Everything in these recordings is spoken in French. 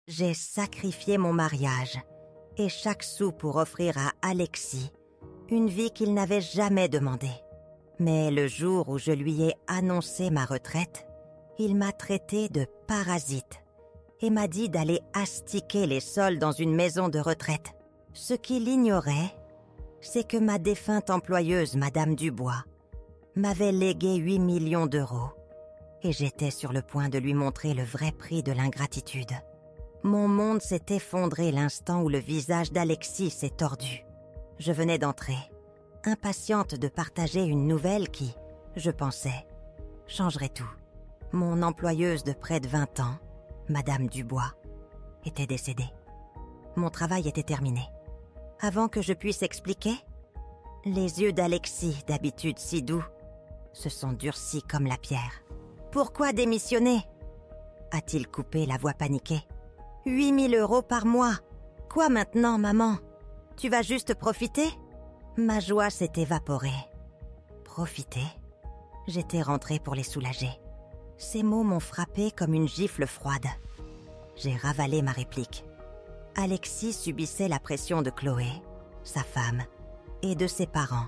J'ai sacrifié mon mariage et chaque sou pour offrir à Alexis une vie qu'il n'avait jamais demandée. Mais le jour où je lui ai annoncé ma retraite, il m'a traité de parasite et m'a dit d'aller astiquer les sols dans une maison de retraite. Ce qu'il ignorait, c'est que ma défunte employeuse, Madame Dubois, m'avait légué 8 millions d'euros et j'étais sur le point de lui montrer le vrai prix de l'ingratitude. Mon monde s'est effondré l'instant où le visage d'Alexis s'est tordu. Je venais d'entrer, impatiente de partager une nouvelle qui, je pensais, changerait tout. Mon employeuse de près de 20 ans, Madame Dubois, était décédée. Mon travail était terminé. Avant que je puisse expliquer, les yeux d'Alexis, d'habitude si doux, se sont durcis comme la pierre. « Pourquoi démissionner ?» a-t-il coupé, la voix paniquée. 8 000 € par mois. Quoi maintenant, maman? Tu vas juste profiter? Ma joie s'est évaporée. Profiter? J'étais rentrée pour les soulager. Ces mots m'ont frappée comme une gifle froide. J'ai ravalé ma réplique. Alexis subissait la pression de Chloé, sa femme, et de ses parents,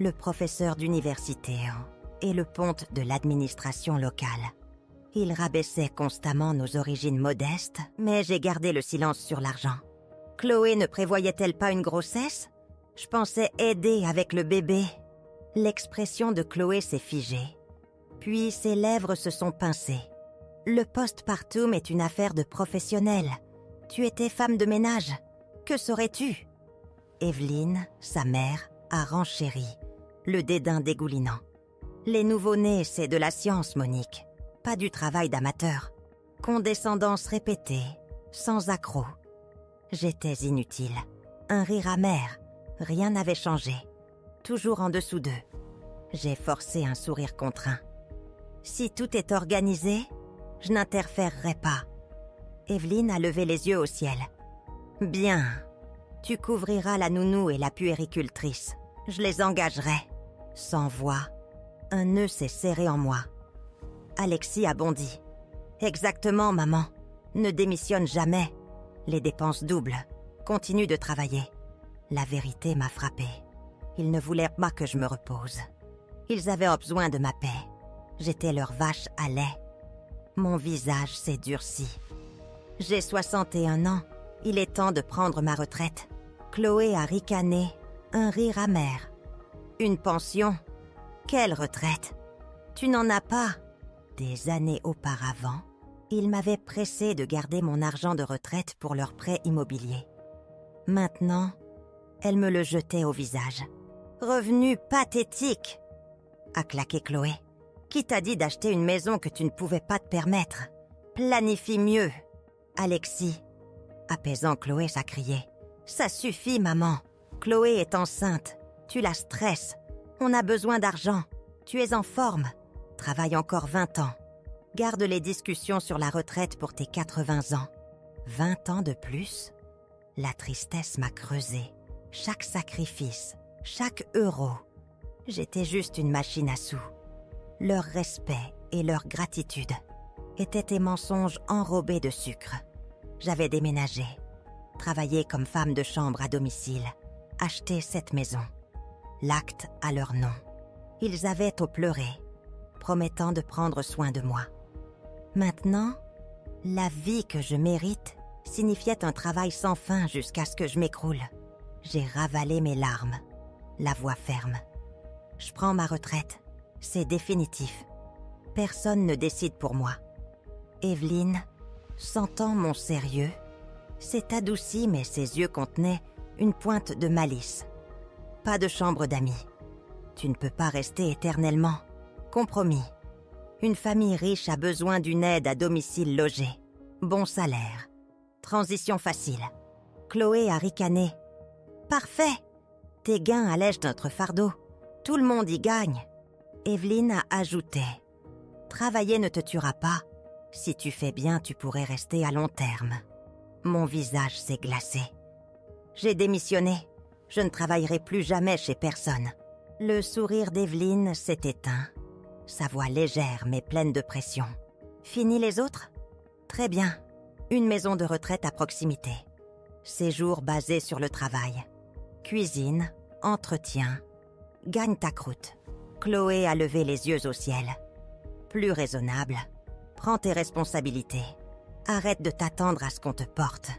le professeur d'université et le ponte de l'administration locale. Il rabaissait constamment nos origines modestes, mais j'ai gardé le silence sur l'argent. Chloé ne prévoyait-elle pas une grossesse? Je pensais aider avec le bébé. L'expression de Chloé s'est figée. Puis ses lèvres se sont pincées. Le postpartum est une affaire de professionnel. Tu étais femme de ménage. Que saurais-tu? Evelyne, sa mère, a renchéri, le dédain dégoulinant. Les nouveau-nés, c'est de la science, Monique. Pas du travail d'amateur. Condescendance répétée, sans accroc. J'étais inutile. Un rire amer. Rien n'avait changé. Toujours en dessous d'eux. J'ai forcé un sourire contraint. Si tout est organisé, je n'interférerai pas. Evelyne a levé les yeux au ciel. Bien. Tu couvriras la nounou et la puéricultrice. Je les engagerai. Sans voix, un nœud s'est serré en moi. Alexis a bondi. Exactement, maman. Ne démissionne jamais. Les dépenses doublent. Continue de travailler. La vérité m'a frappée. Ils ne voulaient pas que je me repose. Ils avaient besoin de ma paix. J'étais leur vache à lait. Mon visage s'est durci. J'ai 61 ans. Il est temps de prendre ma retraite. Chloé a ricané, un rire amer. Une pension? Quelle retraite? Tu n'en as pas. Des années auparavant, ils m'avaient pressé de garder mon argent de retraite pour leur prêt immobilier. Maintenant, elle me le jetait au visage. Revenu pathétique, a claqué Chloé. Qui t'a dit d'acheter une maison que tu ne pouvais pas te permettre? Planifie mieux. Alexis, apaisant Chloé, ça criait. Ça suffit, maman. Chloé est enceinte. Tu la stresses. On a besoin d'argent. Tu es en forme. Travaille encore 20 ans. Garde les discussions sur la retraite pour tes 80 ans. 20 ans de plus? La tristesse m'a creusé. Chaque sacrifice, chaque euro. J'étais juste une machine à sous. Leur respect et leur gratitude étaient des mensonges enrobés de sucre. J'avais déménagé, travaillé comme femme de chambre à domicile, acheté cette maison. L'acte à leur nom. Ils avaient au pleuré, promettant de prendre soin de moi. Maintenant, la vie que je mérite signifiait un travail sans fin jusqu'à ce que je m'écroule. J'ai ravalé mes larmes, la voix ferme. Je prends ma retraite, c'est définitif. Personne ne décide pour moi. Evelyne, sentant mon sérieux, s'est adoucie, mais ses yeux contenaient une pointe de malice. Pas de chambre d'amis. Tu ne peux pas rester éternellement. Compromis. Une famille riche a besoin d'une aide à domicile logé. Bon salaire. Transition facile. Chloé a ricané. Parfait. Tes gains allègent notre fardeau. Tout le monde y gagne. Evelyne a ajouté. Travailler ne te tuera pas. Si tu fais bien, tu pourrais rester à long terme. Mon visage s'est glacé. J'ai démissionné. Je ne travaillerai plus jamais chez personne. Le sourire d'Evelyne s'est éteint. Sa voix légère mais pleine de pression. Fini les autres? Très bien. Une maison de retraite à proximité. Séjour basé sur le travail. Cuisine, entretien. Gagne ta croûte. Chloé a levé les yeux au ciel. Plus raisonnable. Prends tes responsabilités. Arrête de t'attendre à ce qu'on te porte.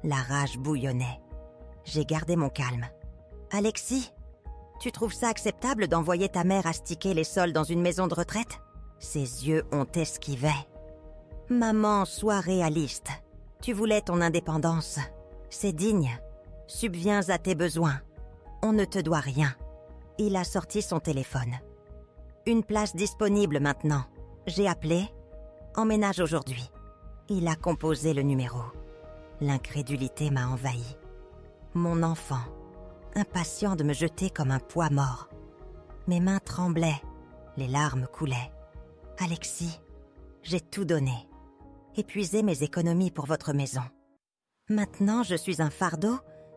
La rage bouillonnait. J'ai gardé mon calme. Alexis, tu trouves ça acceptable d'envoyer ta mère astiquer les sols dans une maison de retraite? Ses yeux ont esquivé. Maman, sois réaliste. Tu voulais ton indépendance. C'est digne. Subviens à tes besoins. On ne te doit rien. Il a sorti son téléphone. Une place disponible maintenant. J'ai appelé. Emménage aujourd'hui. Il a composé le numéro. L'incrédulité m'a envahi. Mon enfant, impatient de me jeter comme un poids mort. Mes mains tremblaient, les larmes coulaient. Alexis, j'ai tout donné. Épuisé mes économies pour votre maison. Maintenant, je suis un fardeau?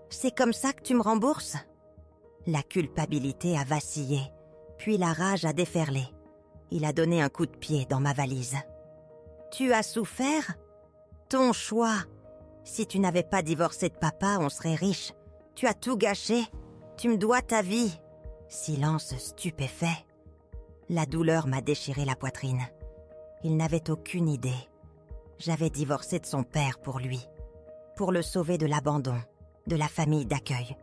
C'est comme ça que tu me rembourses? La culpabilité a vacillé, puis la rage a déferlé. Il a donné un coup de pied dans ma valise. Tu as souffert? Ton choix. Si tu n'avais pas divorcé de papa, on serait riche. Tu as tout gâché. Tu me dois ta vie. Silence stupéfait. La douleur m'a déchiré la poitrine. Il n'avait aucune idée. J'avais divorcé de son père pour lui. Pour le sauver de l'abandon, de la famille d'accueil.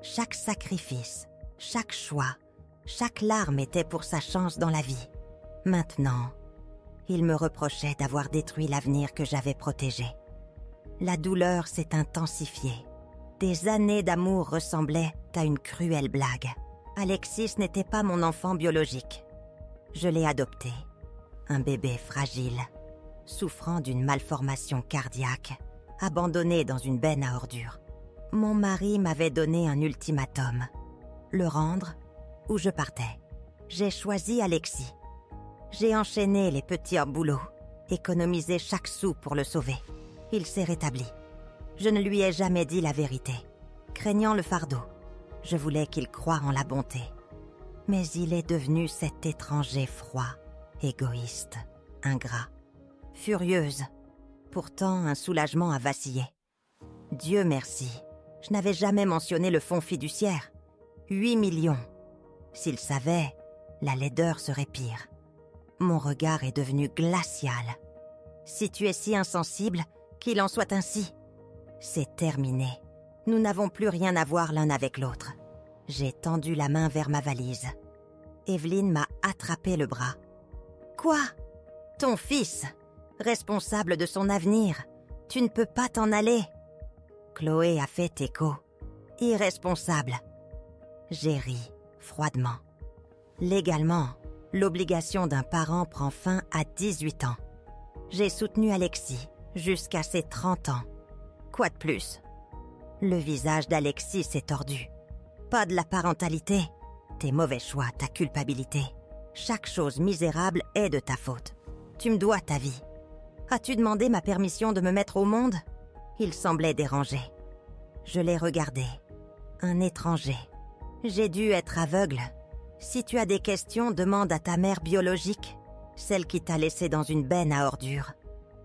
Chaque sacrifice, chaque choix, chaque larme était pour sa chance dans la vie. Maintenant, il me reprochait d'avoir détruit l'avenir que j'avais protégé. La douleur s'est intensifiée. Des années d'amour ressemblaient à une cruelle blague. Alexis n'était pas mon enfant biologique. Je l'ai adopté. Un bébé fragile, souffrant d'une malformation cardiaque, abandonné dans une benne à ordures. Mon mari m'avait donné un ultimatum. Le rendre ou je partais. J'ai choisi Alexis. J'ai enchaîné les petits boulots, économisé chaque sou pour le sauver. Il s'est rétabli. Je ne lui ai jamais dit la vérité, craignant le fardeau. Je voulais qu'il croie en la bonté. Mais il est devenu cet étranger froid, égoïste, ingrat, furieuse. Pourtant, un soulagement a vacillé. Dieu merci, je n'avais jamais mentionné le fonds fiduciaire. 8 millions. S'il savait, la laideur serait pire. Mon regard est devenu glacial. Si tu es si insensible, qu'il en soit ainsi. C'est terminé. Nous n'avons plus rien à voir l'un avec l'autre. J'ai tendu la main vers ma valise. Evelyne m'a attrapé le bras. Quoi? Ton fils, responsable de son avenir. Tu ne peux pas t'en aller. Chloé a fait écho. Irresponsable. J'ai ri, froidement. Légalement, l'obligation d'un parent prend fin à 18 ans. J'ai soutenu Alexis jusqu'à ses 30 ans. Quoi de plus? Le visage d'Alexis s'est tordu. Pas de la parentalité. Tes mauvais choix, ta culpabilité. Chaque chose misérable est de ta faute. Tu me dois ta vie. As-tu demandé ma permission de me mettre au monde? Il semblait dérangé. Je l'ai regardé. Un étranger. J'ai dû être aveugle. Si tu as des questions, demande à ta mère biologique, celle qui t'a laissé dans une benne à ordures.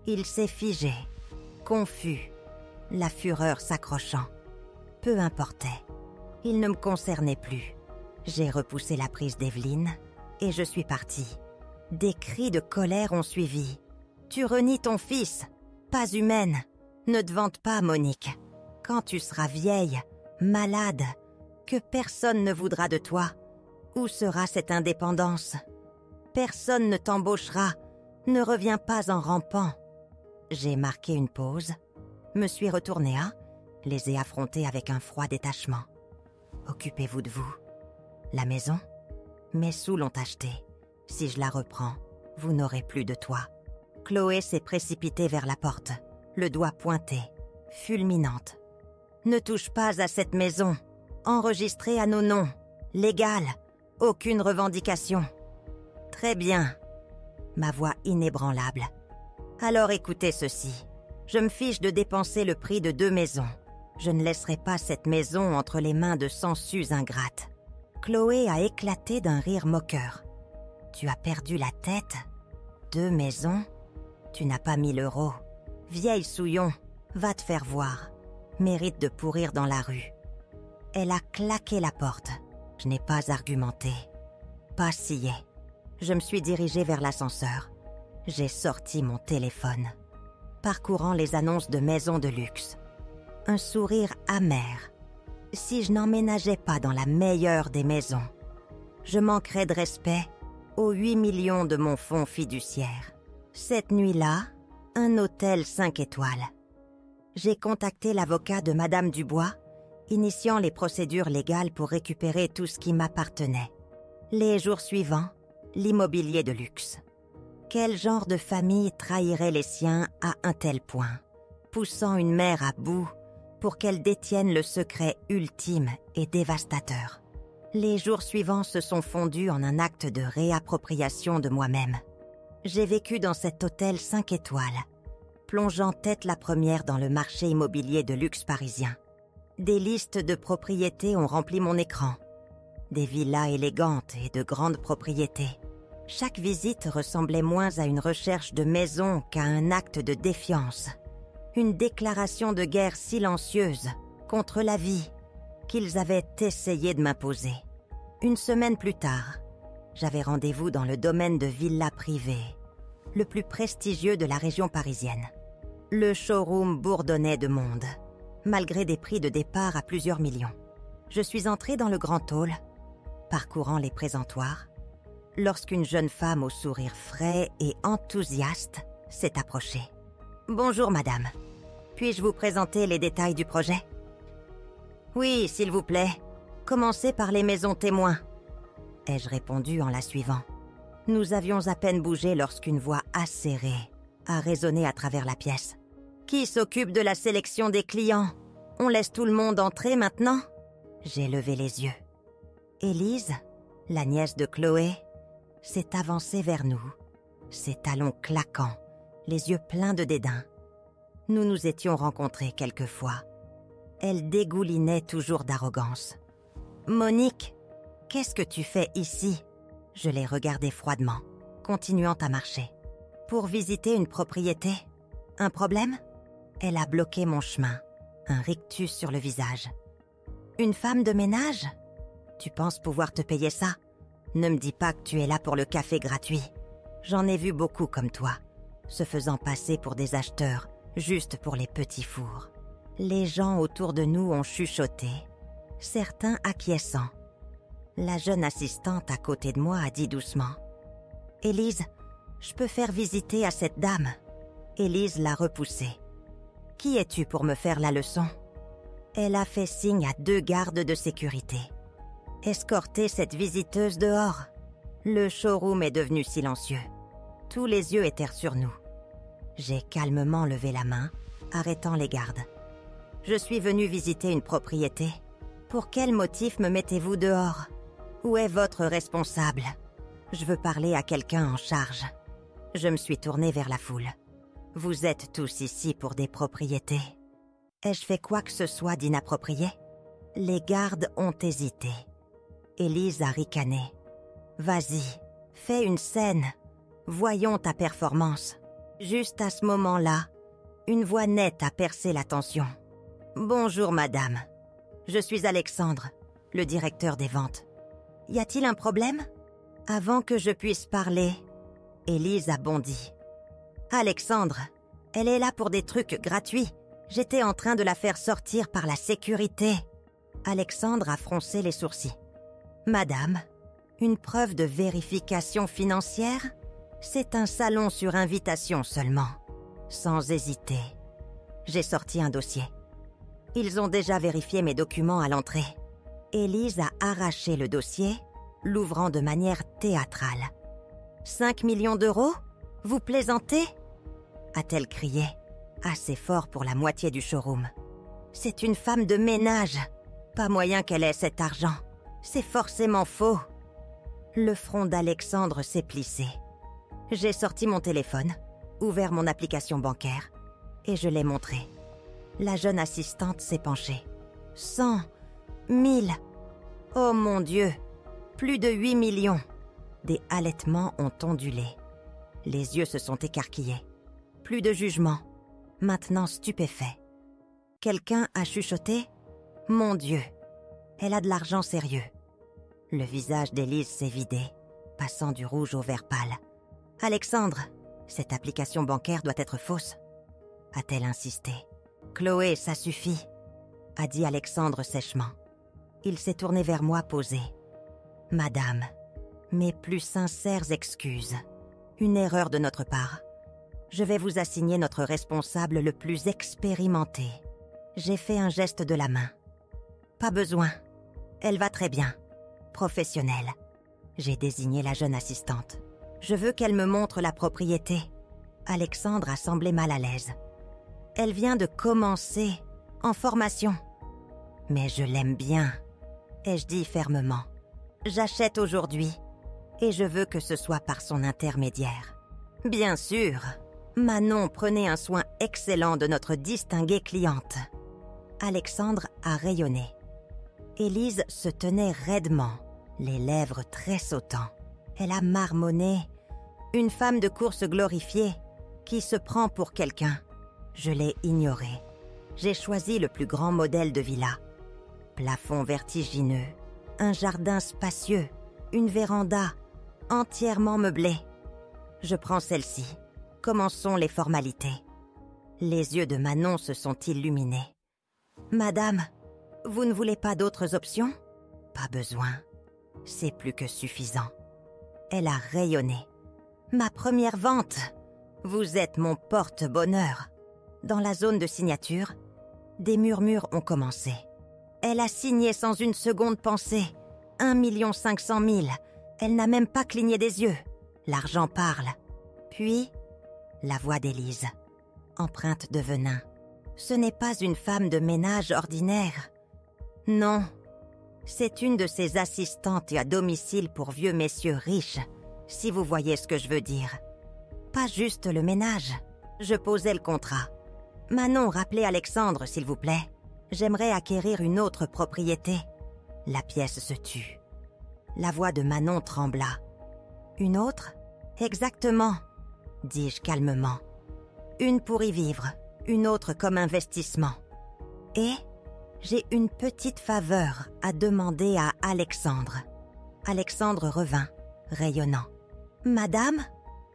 Il s'est figé, confus, la fureur s'accrochant. Peu importait. Il ne me concernait plus. J'ai repoussé la prise d'Evelyne et je suis partie. Des cris de colère ont suivi. Tu renies ton fils, pas humaine. Ne te vante pas, Monique. Quand tu seras vieille, malade, que personne ne voudra de toi, où sera cette indépendance? Personne ne t'embauchera. Ne reviens pas en rampant. J'ai marqué une pause, me suis retournée les ai affrontés avec un froid détachement. Occupez-vous de vous. La maison? Mes sous l'ont achetée. Si je la reprends, vous n'aurez plus de toit. Chloé s'est précipitée vers la porte, le doigt pointé, fulminante. Ne touche pas à cette maison. Enregistrée à nos noms. Légale. Aucune revendication. Très bien. Ma voix inébranlable. Alors écoutez ceci. Je me fiche de dépenser le prix de 2 maisons. Je ne laisserai pas cette maison entre les mains de sangsues ingrates. Chloé a éclaté d'un rire moqueur. Tu as perdu la tête? 2 maisons? Tu n'as pas 1 000 €. Vieille souillon, va te faire voir. Mérite de pourrir dans la rue. Elle a claqué la porte. Je n'ai pas argumenté. Pas scié. Je me suis dirigée vers l'ascenseur. J'ai sorti mon téléphone. Parcourant les annonces de maisons de luxe. Un sourire amer. Si je n'emménageais pas dans la meilleure des maisons, je manquerais de respect aux 8 millions de mon fonds fiduciaire. Cette nuit-là, un hôtel 5 étoiles. J'ai contacté l'avocat de Madame Dubois, initiant les procédures légales pour récupérer tout ce qui m'appartenait. Les jours suivants, l'immobilier de luxe. Quel genre de famille trahirait les siens à un tel point, poussant une mère à bout pour qu'elle détienne le secret ultime et dévastateur. Les jours suivants se sont fondus en un acte de réappropriation de moi-même. J'ai vécu dans cet hôtel 5 étoiles, plongeant tête la première dans le marché immobilier de luxe parisien. Des listes de propriétés ont rempli mon écran. Des villas élégantes et de grandes propriétés. Chaque visite ressemblait moins à une recherche de maison qu'à un acte de défiance. Une déclaration de guerre silencieuse contre la vie qu'ils avaient essayé de m'imposer. Une semaine plus tard, j'avais rendez-vous dans le domaine de villas privées, le plus prestigieux de la région parisienne. Le showroom bourdonnait de monde, malgré des prix de départ à plusieurs millions. Je suis entrée dans le grand hall, parcourant les présentoirs, lorsqu'une jeune femme au sourire frais et enthousiaste s'est approchée. « Bonjour madame, puis-je vous présenter les détails du projet ?»« Oui, s'il vous plaît. Commencez par les maisons témoins. » ai-je répondu en la suivant. Nous avions à peine bougé lorsqu'une voix acérée a résonné à travers la pièce. « Qui s'occupe de la sélection des clients? On laisse tout le monde entrer maintenant ?» J'ai levé les yeux. Élise, la nièce de Chloé, s'est avancée vers nous, ses talons claquants, les yeux pleins de dédain. Nous nous étions rencontrés quelquefois. Elle dégoulinait toujours d'arrogance. « Monique, qu'est-ce que tu fais ici ?» Je l'ai regardée froidement, continuant à marcher. « Pour visiter une propriété? Un problème ?» Elle a bloqué mon chemin, un rictus sur le visage. « Une femme de ménage? Tu penses pouvoir te payer ça? Ne me dis pas que tu es là pour le café gratuit. J'en ai vu beaucoup comme toi, se faisant passer pour des acheteurs, juste pour les petits fours. » Les gens autour de nous ont chuchoté, certains acquiescents. La jeune assistante à côté de moi a dit doucement « Élise, je peux faire visiter à cette dame. » Élise l'a repoussée. « Qui es-tu pour me faire la leçon ?» Elle a fait signe à 2 gardes de sécurité. Escortez cette visiteuse dehors. Le showroom est devenu silencieux. Tous les yeux étaient sur nous. J'ai calmement levé la main, arrêtant les gardes. « Je suis venue visiter une propriété. Pour quel motif me mettez-vous dehors? Où est votre responsable? Je veux parler à quelqu'un en charge. » Je me suis tournée vers la foule. « Vous êtes tous ici pour des propriétés. Ai-je fait quoi que ce soit d'inapproprié? » Les gardes ont hésité. Élise a ricané. « Vas-y, fais une scène. Voyons ta performance. » Juste à ce moment-là, une voix nette a percé la tension. « Bonjour madame. Je suis Alexandre, le directeur des ventes. Y a-t-il un problème ?» Avant que je puisse parler, Élise a bondi. « Alexandre, elle est là pour des trucs gratuits. J'étais en train de la faire sortir par la sécurité. » Alexandre a froncé les sourcils. « Madame, une preuve de vérification financière? C'est un salon sur invitation seulement. » Sans hésiter, j'ai sorti un dossier. Ils ont déjà vérifié mes documents à l'entrée. Élise a arraché le dossier, l'ouvrant de manière théâtrale. « 5 millions d'euros? Vous plaisantez ?» a-t-elle crié, assez fort pour la moitié du showroom. « C'est une femme de ménage. Pas moyen qu'elle ait cet argent. C'est forcément faux. » Le front d'Alexandre s'est plissé. J'ai sorti mon téléphone, ouvert mon application bancaire, et je l'ai montré. La jeune assistante s'est penchée. 100, 1000, oh mon Dieu, plus de 8 millions. Des halètements ont ondulé. Les yeux se sont écarquillés. Plus de jugement, maintenant stupéfait. Quelqu'un a chuchoté « Mon Dieu, elle a de l'argent sérieux ». Le visage d'Élise s'est vidé, passant du rouge au vert pâle. « Alexandre, cette application bancaire doit être fausse », a-t-elle insisté. « Chloé, ça suffit », a dit Alexandre sèchement. Il s'est tourné vers moi posé. « Madame, mes plus sincères excuses. Une erreur de notre part. Je vais vous assigner notre responsable le plus expérimenté. » J'ai fait un geste de la main. « Pas besoin. Elle va très bien. Professionnelle. » J'ai désigné la jeune assistante. « Je veux qu'elle me montre la propriété. » Alexandre a semblé mal à l'aise. « Elle vient de commencer, en formation. » « Mais je l'aime bien, » ai-je dit fermement. « J'achète aujourd'hui, et je veux que ce soit par son intermédiaire. » Bien sûr, Manon prenait un soin excellent de notre distinguée cliente. Alexandre a rayonné. Élise se tenait raidement, les lèvres tressautant. Elle a marmonné. Une femme de course glorifiée qui se prend pour quelqu'un. Je l'ai ignorée. J'ai choisi le plus grand modèle de villa. Plafond vertigineux, un jardin spacieux, une véranda entièrement meublée. Je prends celle-ci. Commençons les formalités. Les yeux de Manon se sont illuminés. « Madame, vous ne voulez pas d'autres options ? » « Pas besoin. C'est plus que suffisant. » Elle a rayonné. « Ma première vente. Vous êtes mon porte-bonheur. » Dans la zone de signature, des murmures ont commencé. Elle a signé sans une seconde pensée. 1 500 000. Elle n'a même pas cligné des yeux. L'argent parle. Puis, la voix d'Élise, empreinte de venin. Ce n'est pas une femme de ménage ordinaire. Non, c'est une de ces assistantes à domicile pour vieux messieurs riches, si vous voyez ce que je veux dire. Pas juste le ménage. Je posais le contrat. Manon, rappelez Alexandre, s'il vous plaît. J'aimerais acquérir une autre propriété. La pièce se tut. La voix de Manon trembla. Une autre ? Exactement, dis-je calmement. Une pour y vivre, une autre comme investissement. Et j'ai une petite faveur à demander à Alexandre. Alexandre revint, rayonnant. Madame ?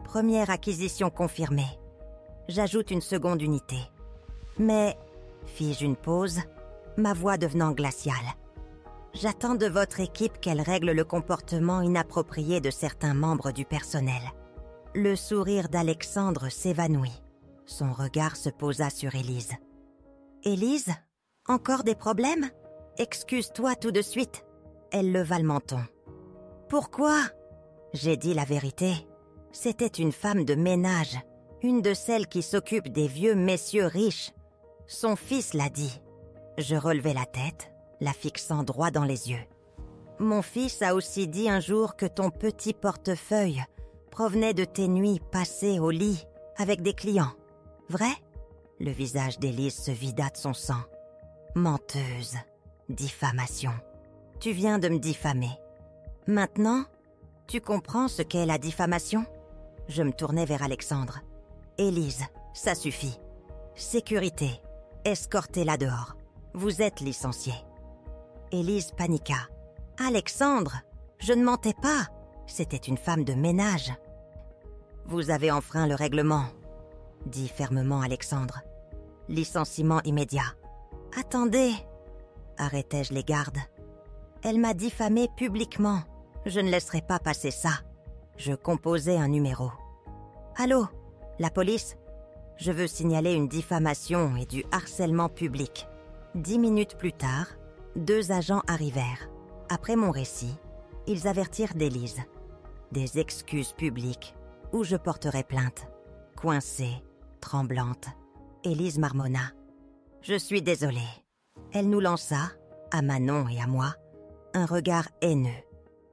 Première acquisition confirmée. J'ajoute une seconde unité. Mais, fis-je une pause, ma voix devenant glaciale. J'attends de votre équipe qu'elle règle le comportement inapproprié de certains membres du personnel. Le sourire d'Alexandre s'évanouit. Son regard se posa sur Élise. Élise ? Encore des problèmes ? Excuse-toi tout de suite. Elle leva le menton. Pourquoi ? J'ai dit la vérité. C'était une femme de ménage, une de celles qui s'occupent des vieux messieurs riches. Son fils l'a dit. Je relevai la tête, la fixant droit dans les yeux. Mon fils a aussi dit un jour que ton petit portefeuille provenait de tes nuits passées au lit avec des clients. Vrai ? Le visage d'Élise se vida de son sang. Menteuse, diffamation. Tu viens de me diffamer. Maintenant, tu comprends ce qu'est la diffamation ? Je me tournai vers Alexandre. Élise, ça suffit. Sécurité, escortez-la dehors. Vous êtes licenciée. Élise paniqua. Alexandre, je ne mentais pas. C'était une femme de ménage. Vous avez enfreint le règlement, dit fermement Alexandre. Licenciement immédiat. Attendez, arrêtai-je les gardes. Elle m'a diffamé publiquement. Je ne laisserai pas passer ça. Je composais un numéro. Allô, la police ? Je veux signaler une diffamation et du harcèlement public. 10 minutes plus tard, 2 agents arrivèrent. Après mon récit, ils avertirent d'Élise. Des excuses publiques où je porterai plainte. Coincée, tremblante, Élise marmonna. Je suis désolée. Elle nous lança, à Manon et à moi, un regard haineux.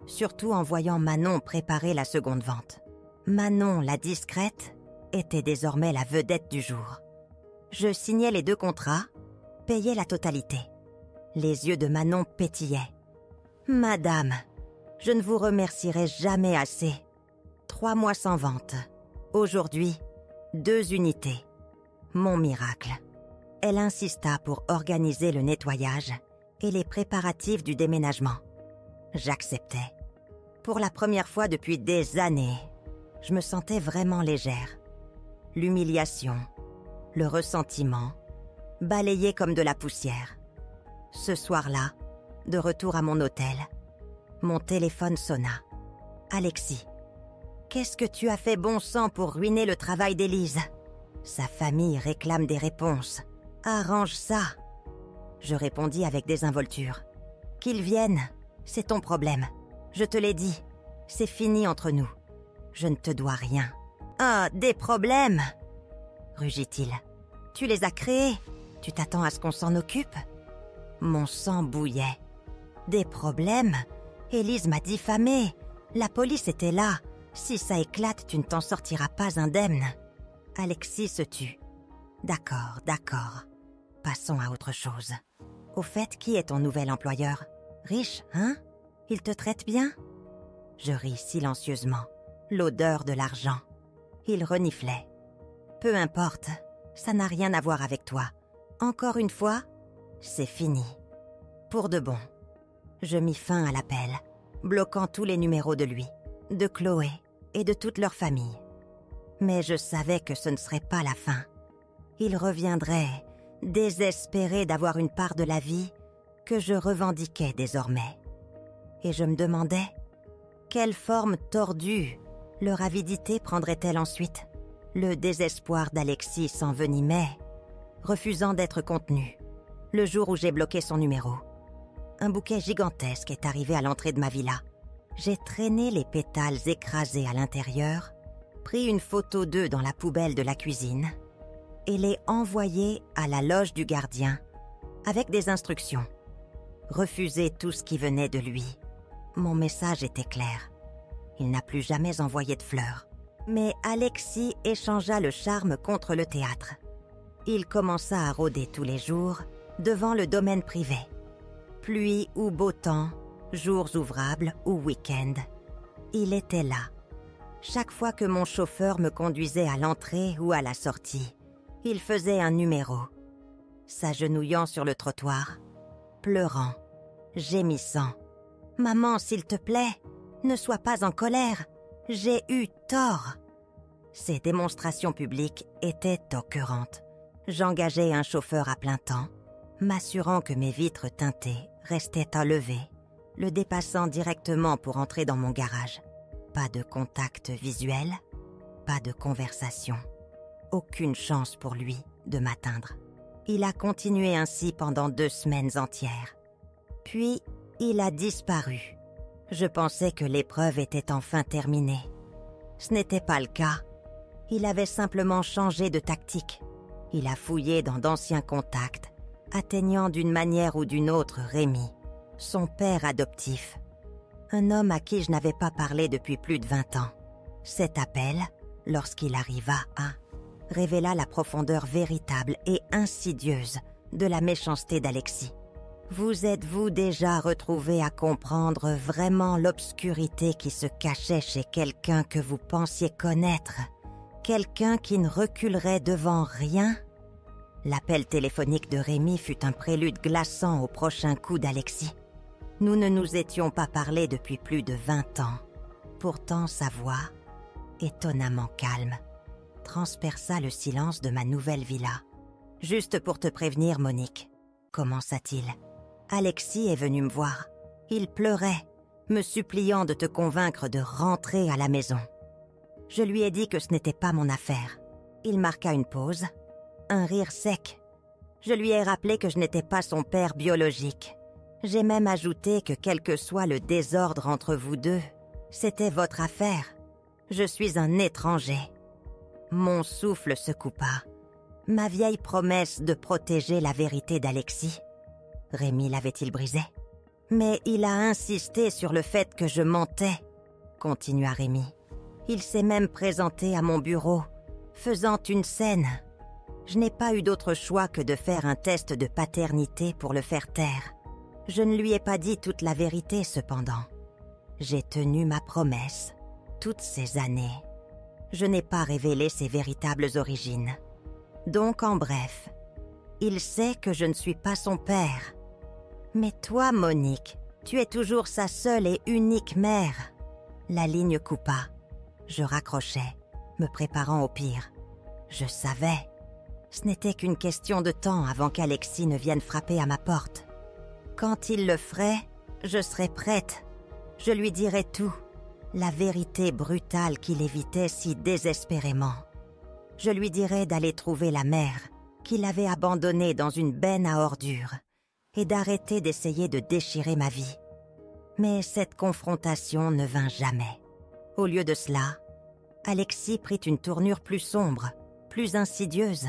Surtout en voyant Manon préparer la seconde vente. Manon, la discrète, était désormais la vedette du jour. Je signais les 2 contrats, payais la totalité. Les yeux de Manon pétillaient. « Madame, je ne vous remercierai jamais assez. 3 mois sans vente. Aujourd'hui, 2 unités. Mon miracle. Elle insista pour organiser le nettoyage et les préparatifs du déménagement. J'acceptais. Pour la première fois depuis des années, je me sentais vraiment légère. L'humiliation, le ressentiment, balayés comme de la poussière. Ce soir-là, de retour à mon hôtel, mon téléphone sonna. Alexis, qu'est-ce que tu as fait bon sang pour ruiner le travail d'Élise? Sa famille réclame des réponses. Arrange ça. Je répondis avec désinvolture. Qu'ils viennent, c'est ton problème. Je te l'ai dit, c'est fini entre nous. Je ne te dois rien. Ah, des problèmes? Rugit-il. Tu les as créés. Tu t'attends à ce qu'on s'en occupe? Mon sang bouillait. Des problèmes? Élise m'a diffamée. La police était là. Si ça éclate, tu ne t'en sortiras pas indemne. Alexis se tut. D'accord. Passons à autre chose. Au fait, qui est ton nouvel employeur? Riche, hein? Il te traite bien? Je ris silencieusement. L'odeur de l'argent. Il reniflait. Peu importe, ça n'a rien à voir avec toi. Encore une fois, c'est fini. Pour de bon. Je mis fin à l'appel, bloquant tous les numéros de lui, de Chloé et de toute leur famille. Mais je savais que ce ne serait pas la fin. Il reviendrait, désespéré d'avoir une part de la vie que je revendiquais désormais. Et je me demandais, quelle forme tordue leur avidité prendrait-elle ensuite? Le désespoir d'Alexis s'envenimait, refusant d'être contenu, le jour où j'ai bloqué son numéro. Un bouquet gigantesque est arrivé à l'entrée de ma villa. J'ai traîné les pétales écrasés à l'intérieur, pris une photo d'eux dans la poubelle de la cuisine et l'ai envoyé à la loge du gardien avec des instructions. Refuser tout ce qui venait de lui. Mon message était clair. Il n'a plus jamais envoyé de fleurs. Mais Alexis échangea le charme contre le théâtre. Il commença à rôder tous les jours devant le domaine privé. Pluie ou beau temps, jours ouvrables ou week-end. Il était là. Chaque fois que mon chauffeur me conduisait à l'entrée ou à la sortie, il faisait un numéro. S'agenouillant sur le trottoir, pleurant, gémissant. « Maman, s'il te plaît, ne sois pas en colère. J'ai eu tort. » Ces démonstrations publiques étaient occurrentes. J'engageai un chauffeur à plein temps, m'assurant que mes vitres teintées restaient enlevées, le dépassant directement pour entrer dans mon garage. Pas de contact visuel, pas de conversation. Aucune chance pour lui de m'atteindre. Il a continué ainsi pendant 2 semaines entières. Puis, il a disparu. Je pensais que l'épreuve était enfin terminée. Ce n'était pas le cas. Il avait simplement changé de tactique. Il a fouillé dans d'anciens contacts, atteignant d'une manière ou d'une autre Rémi, son père adoptif. Un homme à qui je n'avais pas parlé depuis plus de 20 ans. Cet appel, lorsqu'il arriva révéla la profondeur véritable et insidieuse de la méchanceté d'Alexis. Vous êtes-vous déjà retrouvé à comprendre vraiment l'obscurité qui se cachait chez quelqu'un que vous pensiez connaître? Quelqu'un qui ne reculerait devant rien? L'appel téléphonique de Rémi fut un prélude glaçant au prochain coup d'Alexis. Nous ne nous étions pas parlé depuis plus de 20 ans. Pourtant, sa voix, étonnamment calme, transperça le silence de ma nouvelle villa. « Juste pour te prévenir, Monique, » commença-t-il. « Alexis est venu me voir. Il pleurait, me suppliant de te convaincre de rentrer à la maison. Je lui ai dit que ce n'était pas mon affaire. Il marqua une pause, un rire sec. Je lui ai rappelé que je n'étais pas son père biologique. J'ai même ajouté que quel que soit le désordre entre vous deux, c'était votre affaire. Je suis un étranger. » Mon souffle se coupa. Ma vieille promesse de protéger la vérité d'Alexis. Rémi l'avait-il brisée? Mais il a insisté sur le fait que je mentais, continua Rémi. Il s'est même présenté à mon bureau, faisant une scène. Je n'ai pas eu d'autre choix que de faire un test de paternité pour le faire taire. Je ne lui ai pas dit toute la vérité cependant. J'ai tenu ma promesse, toutes ces années. Je n'ai pas révélé ses véritables origines. Donc en bref, il sait que je ne suis pas son père. Mais toi, Monique, tu es toujours sa seule et unique mère. La ligne coupa. Je raccrochais, me préparant au pire. Je savais. Ce n'était qu'une question de temps avant qu'Alexis ne vienne frapper à ma porte. Quand il le ferait, je serais prête. Je lui dirais tout. La vérité brutale qu'il évitait si désespérément. Je lui dirais d'aller trouver la mère, qu'il avait abandonnée dans une benne à ordures, et d'arrêter d'essayer de déchirer ma vie. Mais cette confrontation ne vint jamais. Au lieu de cela, Alexis prit une tournure plus sombre, plus insidieuse.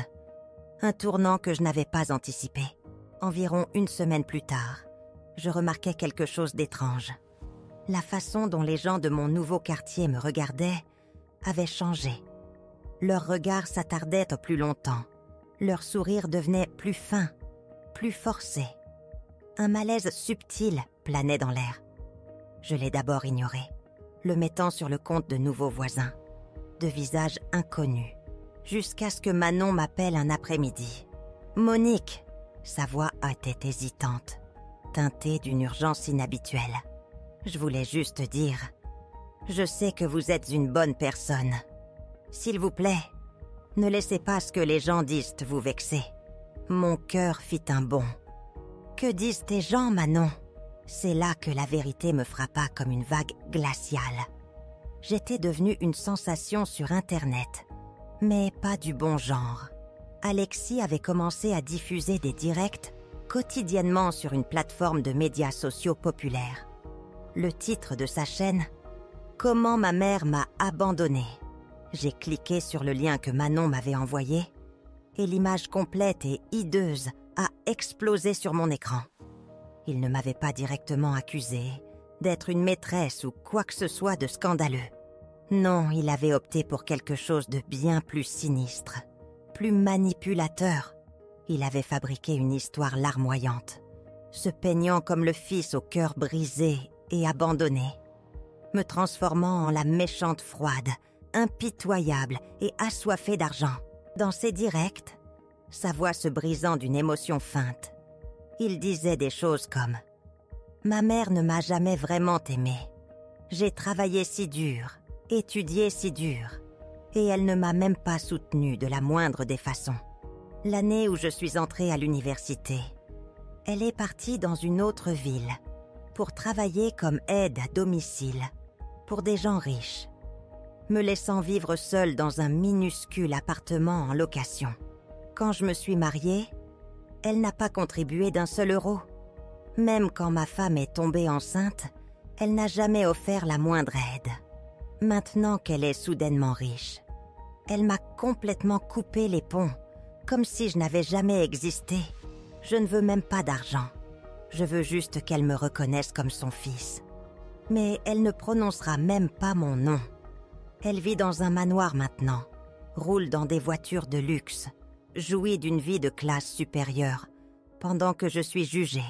Un tournant que je n'avais pas anticipé. Environ une semaine plus tard, je remarquais quelque chose d'étrange. La façon dont les gens de mon nouveau quartier me regardaient avait changé. Leur regard s'attardait au plus longtemps. Leur sourire devenait plus fin, plus forcé. Un malaise subtil planait dans l'air. Je l'ai d'abord ignoré, le mettant sur le compte de nouveaux voisins, de visages inconnus, jusqu'à ce que Manon m'appelle un après-midi. « Monique !» Sa voix était hésitante, teintée d'une urgence inhabituelle. Je voulais juste dire « Je sais que vous êtes une bonne personne. S'il vous plaît, ne laissez pas ce que les gens disent vous vexer. » Mon cœur fit un bond. « Que disent tes gens, Manon ?» C'est là que la vérité me frappa comme une vague glaciale. J'étais devenue une sensation sur Internet, mais pas du bon genre. Alexis avait commencé à diffuser des directs quotidiennement sur une plateforme de médias sociaux populaires. Le titre de sa chaîne, « Comment ma mère m'a abandonnée ». J'ai cliqué sur le lien que Manon m'avait envoyé et l'image complète et hideuse a explosé sur mon écran. Il ne m'avait pas directement accusée d'être une maîtresse ou quoi que ce soit de scandaleux. Non, il avait opté pour quelque chose de bien plus sinistre, plus manipulateur. Il avait fabriqué une histoire larmoyante, se peignant comme le fils au cœur brisé et abandonné, me transformant en la méchante froide, impitoyable et assoiffée d'argent. Dans ses directs, sa voix se brisant d'une émotion feinte, il disait des choses comme « Ma mère ne m'a jamais vraiment aimée. J'ai travaillé si dur, étudié si dur, et elle ne m'a même pas soutenue de la moindre des façons. L'année où je suis entrée à l'université, elle est partie dans une autre ville pour travailler comme aide à domicile pour des gens riches, me laissant vivre seule dans un minuscule appartement en location. Quand je me suis mariée, elle n'a pas contribué d'un seul euro. Même quand ma femme est tombée enceinte, elle n'a jamais offert la moindre aide. Maintenant qu'elle est soudainement riche, elle m'a complètement coupé les ponts, comme si je n'avais jamais existé. Je ne veux même pas d'argent. Je veux juste qu'elle me reconnaisse comme son fils. Mais elle ne prononcera même pas mon nom. Elle vit dans un manoir maintenant, roule dans des voitures de luxe, jouit d'une vie de classe supérieure, pendant que je suis jugée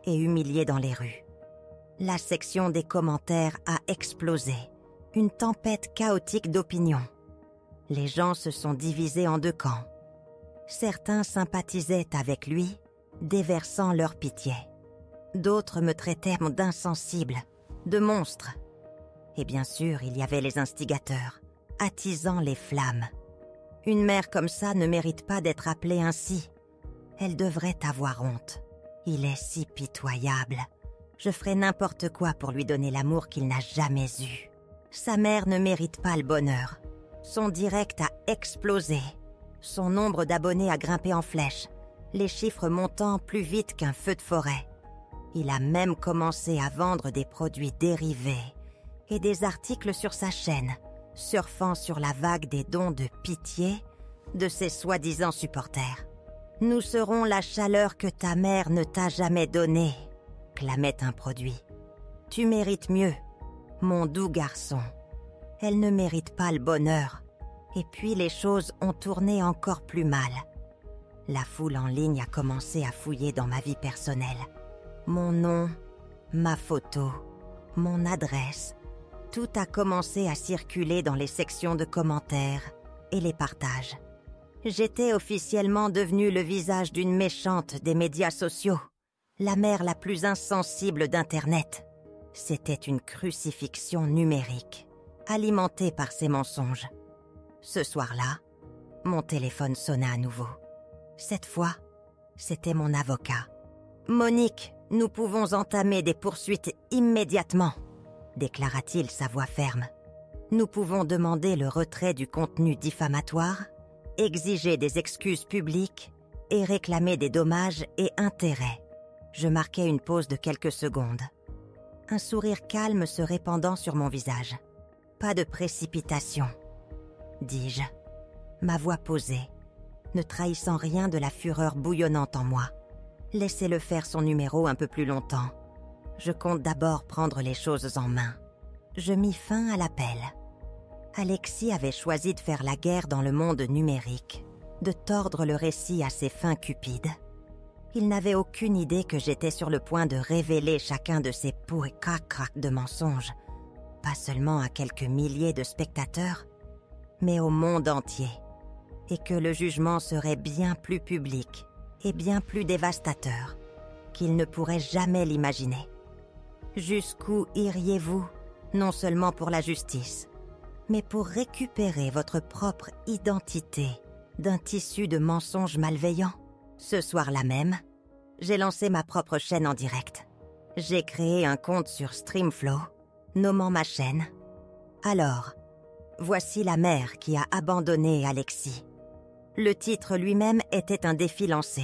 et humiliée dans les rues. La section des commentaires a explosé, une tempête chaotique d'opinions. Les gens se sont divisés en deux camps. Certains sympathisaient avec lui, déversant leur pitié. D'autres me traitaient d'insensible, de monstre. Et bien sûr, il y avait les instigateurs, attisant les flammes. Une mère comme ça ne mérite pas d'être appelée ainsi. Elle devrait avoir honte. Il est si pitoyable. Je ferai n'importe quoi pour lui donner l'amour qu'il n'a jamais eu. Sa mère ne mérite pas le bonheur. Son direct a explosé. Son nombre d'abonnés a grimpé en flèche, les chiffres montant plus vite qu'un feu de forêt. Il a même commencé à vendre des produits dérivés et des articles sur sa chaîne, surfant sur la vague des dons de pitié de ses soi-disant supporters. « Nous serons la chaleur que ta mère ne t'a jamais donnée », clamait un produit. « Tu mérites mieux, mon doux garçon. Elle ne mérite pas le bonheur. » Et puis les choses ont tourné encore plus mal. La foule en ligne a commencé à fouiller dans ma vie personnelle. Mon nom, ma photo, mon adresse, tout a commencé à circuler dans les sections de commentaires et les partages. J'étais officiellement devenue le visage d'une méchante des médias sociaux, la mère la plus insensible d'Internet. C'était une crucifixion numérique, alimentée par ces mensonges. Ce soir-là, mon téléphone sonna à nouveau. Cette fois, c'était mon avocat. « Monique, nous pouvons entamer des poursuites immédiatement », déclara-t-il sa voix ferme. « Nous pouvons demander le retrait du contenu diffamatoire, exiger des excuses publiques et réclamer des dommages et intérêts. » Je marquai une pause de quelques secondes. Un sourire calme se répandant sur mon visage. « Pas de précipitation, » dis-je, ma voix posée, ne trahissant rien de la fureur bouillonnante en moi. Laissez-le faire son numéro un peu plus longtemps. Je compte d'abord prendre les choses en main. Je mis fin à l'appel. Alexis avait choisi de faire la guerre dans le monde numérique, de tordre le récit à ses fins cupides. Il n'avait aucune idée que j'étais sur le point de révéler chacun de ces pots et crac de mensonges, pas seulement à quelques milliers de spectateurs, mais au monde entier, et que le jugement serait bien plus public et bien plus dévastateur qu'il ne pourrait jamais l'imaginer. Jusqu'où iriez-vous, non seulement pour la justice, mais pour récupérer votre propre identité d'un tissu de mensonges malveillants? Ce soir-là même, j'ai lancé ma propre chaîne en direct. J'ai créé un compte sur Streamflow, nommant ma chaîne. Alors, voici la mère qui a abandonné Alexis. Le titre lui-même était un défi lancé.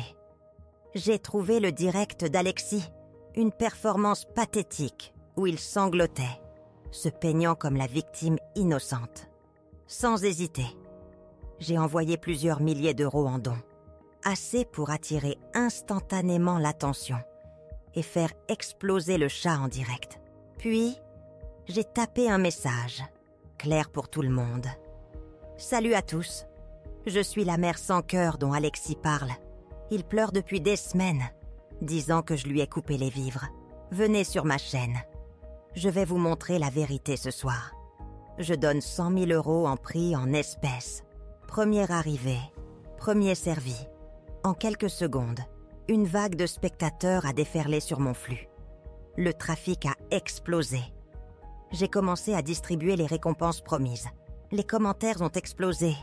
J'ai trouvé le direct d'Alexis, une performance pathétique où il sanglotait, se peignant comme la victime innocente. Sans hésiter, j'ai envoyé plusieurs milliers d'euros en dons, assez pour attirer instantanément l'attention et faire exploser le chat en direct. Puis, j'ai tapé un message, clair pour tout le monde. « Salut à tous. Je suis la mère sans cœur dont Alexis parle. Il pleure depuis des semaines, disant que je lui ai coupé les vivres. Venez sur ma chaîne. Je vais vous montrer la vérité ce soir. Je donne 100 000 euros en prix en espèces. Premier arrivé, premier servi. » En quelques secondes, une vague de spectateurs a déferlé sur mon flux. Le trafic a explosé. J'ai commencé à distribuer les récompenses promises. Les commentaires ont explosé.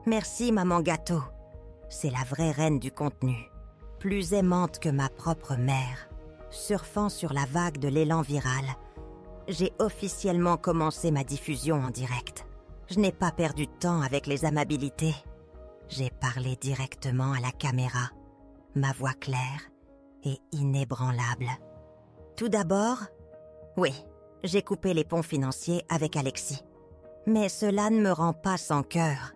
Merci, maman gâteau. C'est la vraie reine du contenu, plus aimante que ma propre mère. Surfant sur la vague de l'élan viral, j'ai officiellement commencé ma diffusion en direct. Je n'ai pas perdu de temps avec les amabilités. J'ai parlé directement à la caméra, ma voix claire et inébranlable. Tout d'abord, oui, j'ai coupé les ponts financiers avec Alexis. Mais cela ne me rend pas sans cœur.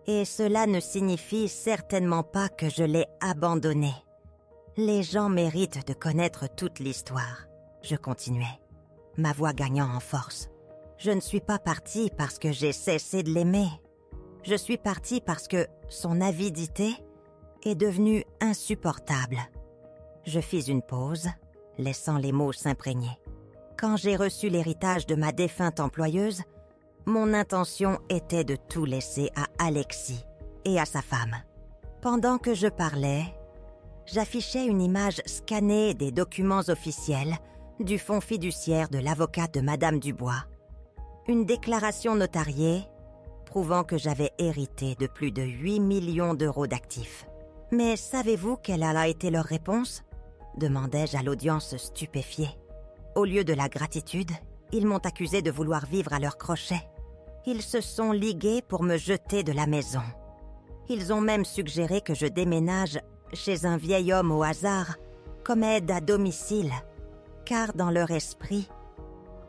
Et cela ne signifie certainement pas que je l'ai abandonné. Les gens méritent de connaître toute l'histoire. Je continuais, ma voix gagnant en force. Je ne suis pas partie parce que j'ai cessé de l'aimer. Je suis partie parce que son avidité est devenue insupportable. Je fis une pause, laissant les mots s'imprégner. Quand j'ai reçu l'héritage de ma défunte employeuse, mon intention était de tout laisser à Alexis et à sa femme. Pendant que je parlais, j'affichais une image scannée des documents officiels du fonds fiduciaire de l'avocat de Madame Dubois. Une déclaration notariée prouvant que j'avais hérité de plus de 8 millions d'euros d'actifs. « Mais savez-vous quelle a été leur réponse ?» demandai-je à l'audience stupéfiée. Au lieu de la gratitude, ils m'ont accusé de vouloir vivre à leur crochet. Ils se sont ligués pour me jeter de la maison. Ils ont même suggéré que je déménage chez un vieil homme au hasard, comme aide à domicile, car dans leur esprit,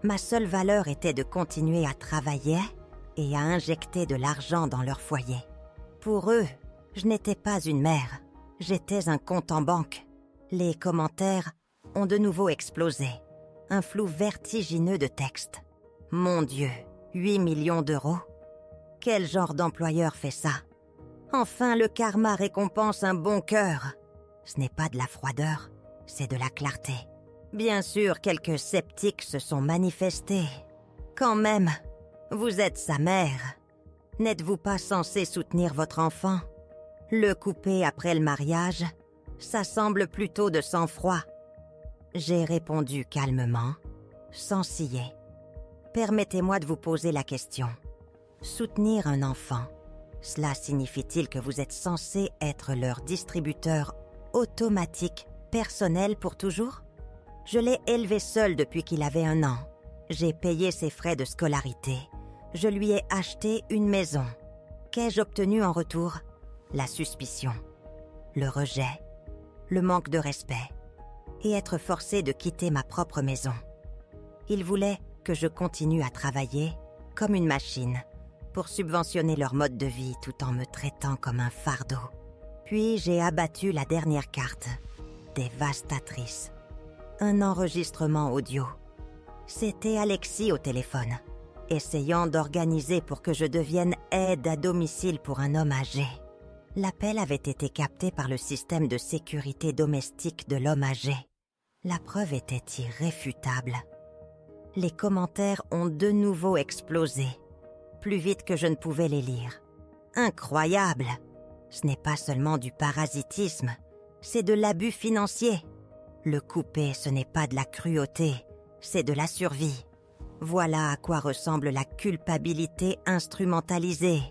ma seule valeur était de continuer à travailler et à injecter de l'argent dans leur foyer. Pour eux, je n'étais pas une mère, j'étais un compte en banque. Les commentaires ont de nouveau explosé. Un flou vertigineux de textes. Mon Dieu, 8 millions d'euros? Quel genre d'employeur fait ça? Enfin, le karma récompense un bon cœur. Ce n'est pas de la froideur, c'est de la clarté. Bien sûr, quelques sceptiques se sont manifestés. Quand même, vous êtes sa mère. N'êtes-vous pas censé soutenir votre enfant? Le couper après le mariage, ça semble plutôt de sang-froid. J'ai répondu calmement, sans scier. Permettez-moi de vous poser la question. Soutenir un enfant, cela signifie-t-il que vous êtes censé être leur distributeur automatique, personnel pour toujours? Je l'ai élevé seul depuis qu'il avait 1 an. J'ai payé ses frais de scolarité. Je lui ai acheté une maison. Qu'ai-je obtenu en retour? La suspicion, le rejet, le manque de respect et être forcé de quitter ma propre maison. Il voulait que je continue à travailler comme une machine pour subventionner leur mode de vie tout en me traitant comme un fardeau. Puis j'ai abattu la dernière carte, dévastatrice. Un enregistrement audio. C'était Alexis au téléphone, essayant d'organiser pour que je devienne aide à domicile pour un homme âgé. L'appel avait été capté par le système de sécurité domestique de l'homme âgé. La preuve était irréfutable. Les commentaires ont de nouveau explosé, plus vite que je ne pouvais les lire. Incroyable! Ce n'est pas seulement du parasitisme, c'est de l'abus financier. Le couper, ce n'est pas de la cruauté, c'est de la survie. Voilà à quoi ressemble la culpabilité instrumentalisée.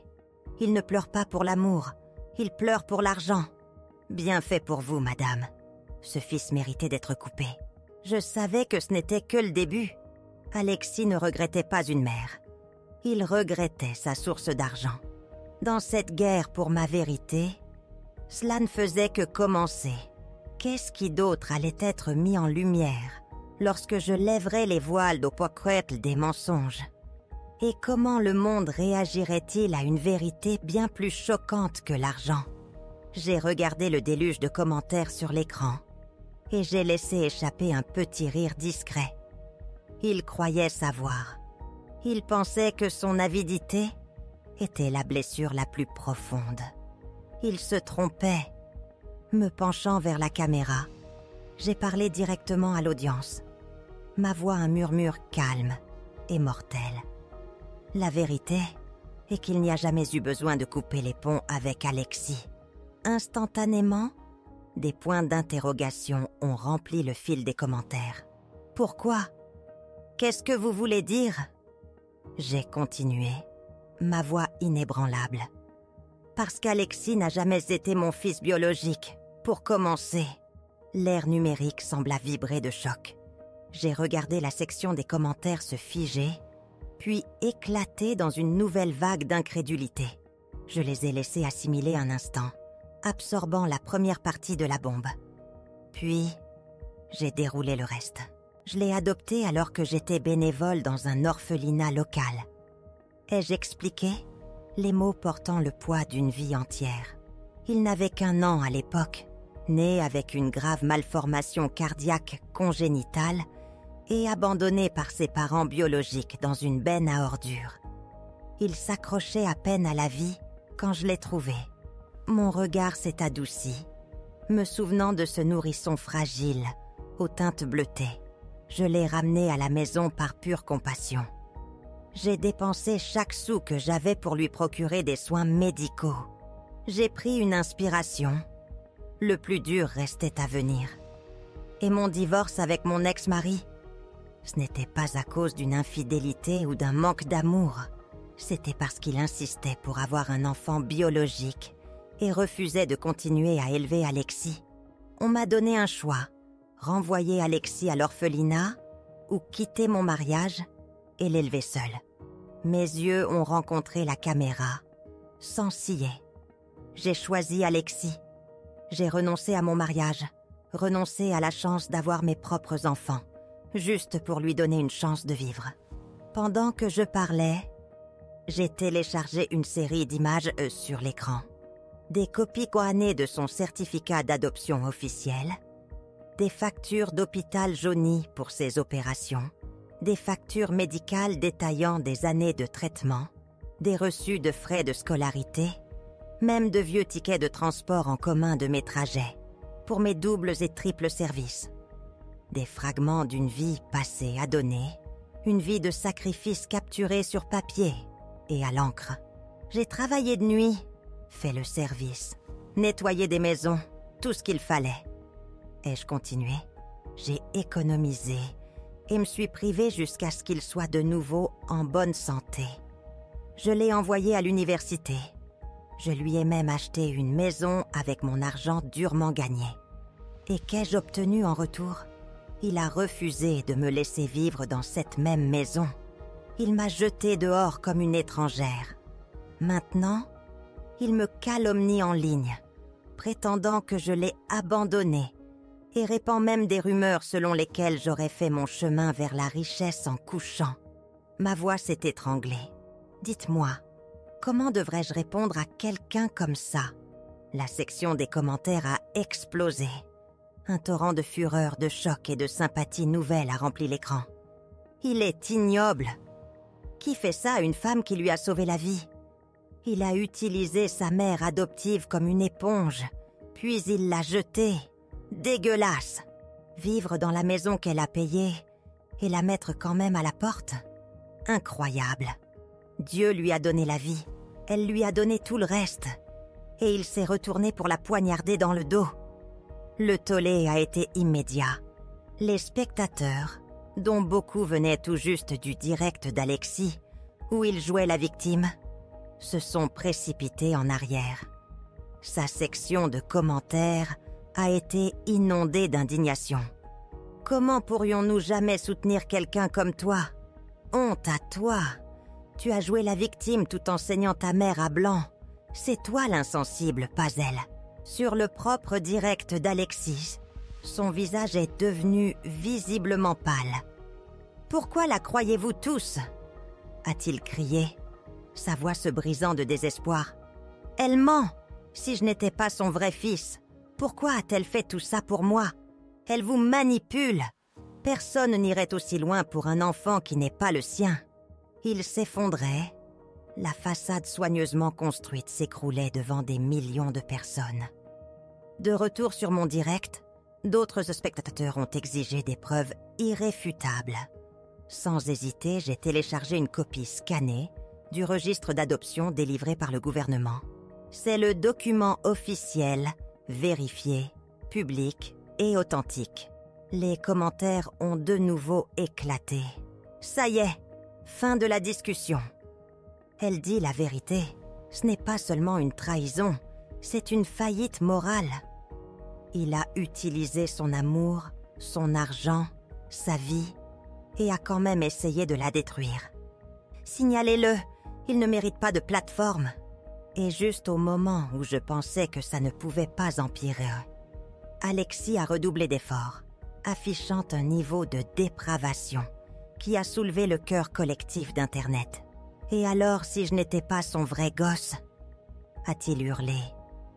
Il ne pleure pas pour l'amour, il pleure pour l'argent. Bien fait pour vous, madame. Ce fils méritait d'être coupé. Je savais que ce n'était que le début. Alexis ne regrettait pas une mère. Il regrettait sa source d'argent. Dans cette guerre pour ma vérité, cela ne faisait que commencer. Qu'est-ce qui d'autre allait être mis en lumière lorsque je lèverais les voiles d'Opokretl des mensonges? Et comment le monde réagirait-il à une vérité bien plus choquante que l'argent? J'ai regardé le déluge de commentaires sur l'écran et j'ai laissé échapper un petit rire discret. Il croyait savoir. Il pensait que son avidité était la blessure la plus profonde. Il se trompait. Me penchant vers la caméra, j'ai parlé directement à l'audience. Ma voix un murmure calme et mortel. La vérité est qu'il n'y a jamais eu besoin de couper les ponts avec Alexis. Instantanément, des points d'interrogation ont rempli le fil des commentaires. Pourquoi? Qu'est-ce que vous voulez dire? J'ai continué, ma voix inébranlable. Parce qu'Alexis n'a jamais été mon fils biologique. Pour commencer, l'air numérique sembla vibrer de choc. J'ai regardé la section des commentaires se figer, puis éclater dans une nouvelle vague d'incrédulité. Je les ai laissés assimiler un instant, absorbant la première partie de la bombe. Puis, j'ai déroulé le reste. Je l'ai adopté alors que j'étais bénévole dans un orphelinat local. Ai-je expliqué? Les mots portant le poids d'une vie entière. Il n'avait qu'1 an à l'époque, né avec une grave malformation cardiaque congénitale et abandonné par ses parents biologiques dans une benne à ordures. Il s'accrochait à peine à la vie quand je l'ai trouvé. Mon regard s'est adouci, me souvenant de ce nourrisson fragile, aux teintes bleutées. Je l'ai ramené à la maison par pure compassion. J'ai dépensé chaque sou que j'avais pour lui procurer des soins médicaux. J'ai pris une inspiration. Le plus dur restait à venir. Et mon divorce avec mon ex-mari, ce n'était pas à cause d'une infidélité ou d'un manque d'amour. C'était parce qu'il insistait pour avoir un enfant biologique et refusait de continuer à élever Alexis. On m'a donné un choix, renvoyer Alexis à l'orphelinat ou quitter mon mariage et l'élever seul. Mes yeux ont rencontré la caméra, sans scier. J'ai choisi Alexis. J'ai renoncé à mon mariage, renoncé à la chance d'avoir mes propres enfants, juste pour lui donner une chance de vivre. Pendant que je parlais, j'ai téléchargé une série d'images sur l'écran. Des copies coanées de son certificat d'adoption officiel, des factures d'hôpital jaunies pour ses opérations, des factures médicales détaillant des années de traitement, des reçus de frais de scolarité, même de vieux tickets de transport en commun de mes trajets, pour mes doubles et triples services. Des fragments d'une vie passée à donner, une vie de sacrifice capturée sur papier et à l'encre. J'ai travaillé de nuit, fait le service, nettoyer des maisons, tout ce qu'il fallait. Ai-je continué? J'ai économisé et me suis privée jusqu'à ce qu'il soit de nouveau en bonne santé. Je l'ai envoyé à l'université. Je lui ai même acheté une maison avec mon argent durement gagné. Et qu'ai-je obtenu en retour? Il a refusé de me laisser vivre dans cette même maison. Il m'a jetée dehors comme une étrangère. Maintenant, il me calomnie en ligne, prétendant que je l'ai abandonné et répand même des rumeurs selon lesquelles j'aurais fait mon chemin vers la richesse en couchant. Ma voix s'est étranglée. Dites-moi, comment devrais-je répondre à quelqu'un comme ça? La section des commentaires a explosé. Un torrent de fureur, de choc et de sympathie nouvelle a rempli l'écran. Il est ignoble. Qui fait ça à une femme qui lui a sauvé la vie? Il a utilisé sa mère adoptive comme une éponge, puis il l'a jetée. Dégueulasse! Vivre dans la maison qu'elle a payée et la mettre quand même à la porte? Incroyable! Dieu lui a donné la vie, elle lui a donné tout le reste, et il s'est retourné pour la poignarder dans le dos. Le tollé a été immédiat. Les spectateurs, dont beaucoup venaient tout juste du direct d'Alexis, où il jouait la victime, se sont précipités en arrière. Sa section de commentaires a été inondée d'indignation. Comment pourrions-nous jamais soutenir quelqu'un comme toi? Honte à toi! Tu as joué la victime tout en saignant ta mère à blanc. C'est toi l'insensible, pas elle. Sur le propre direct d'Alexis, son visage est devenu visiblement pâle. « Pourquoi la croyez-vous tous ?» a-t-il crié, sa voix se brisant de désespoir. « Elle ment! Si je n'étais pas son vrai fils, pourquoi a-t-elle fait tout ça pour moi? Elle vous manipule! Personne n'irait aussi loin pour un enfant qui n'est pas le sien. » Il s'effondrait. La façade soigneusement construite s'écroulait devant des millions de personnes. De retour sur mon direct, d'autres spectateurs ont exigé des preuves irréfutables. Sans hésiter, j'ai téléchargé une copie scannée du registre d'adoption délivré par le gouvernement. C'est le document officiel, vérifié, public et authentique. Les commentaires ont de nouveau éclaté. Ça y est, fin de la discussion. Elle dit la vérité. Ce n'est pas seulement une trahison, c'est une faillite morale. Il a utilisé son amour, son argent, sa vie, et a quand même essayé de la détruire. Signalez-le, il ne mérite pas de plateforme. Et juste au moment où je pensais que ça ne pouvait pas empirer, Alexis a redoublé d'efforts, affichant un niveau de dépravation qui a soulevé le cœur collectif d'Internet. Et alors, si je n'étais pas son vrai gosse, a-t-il hurlé,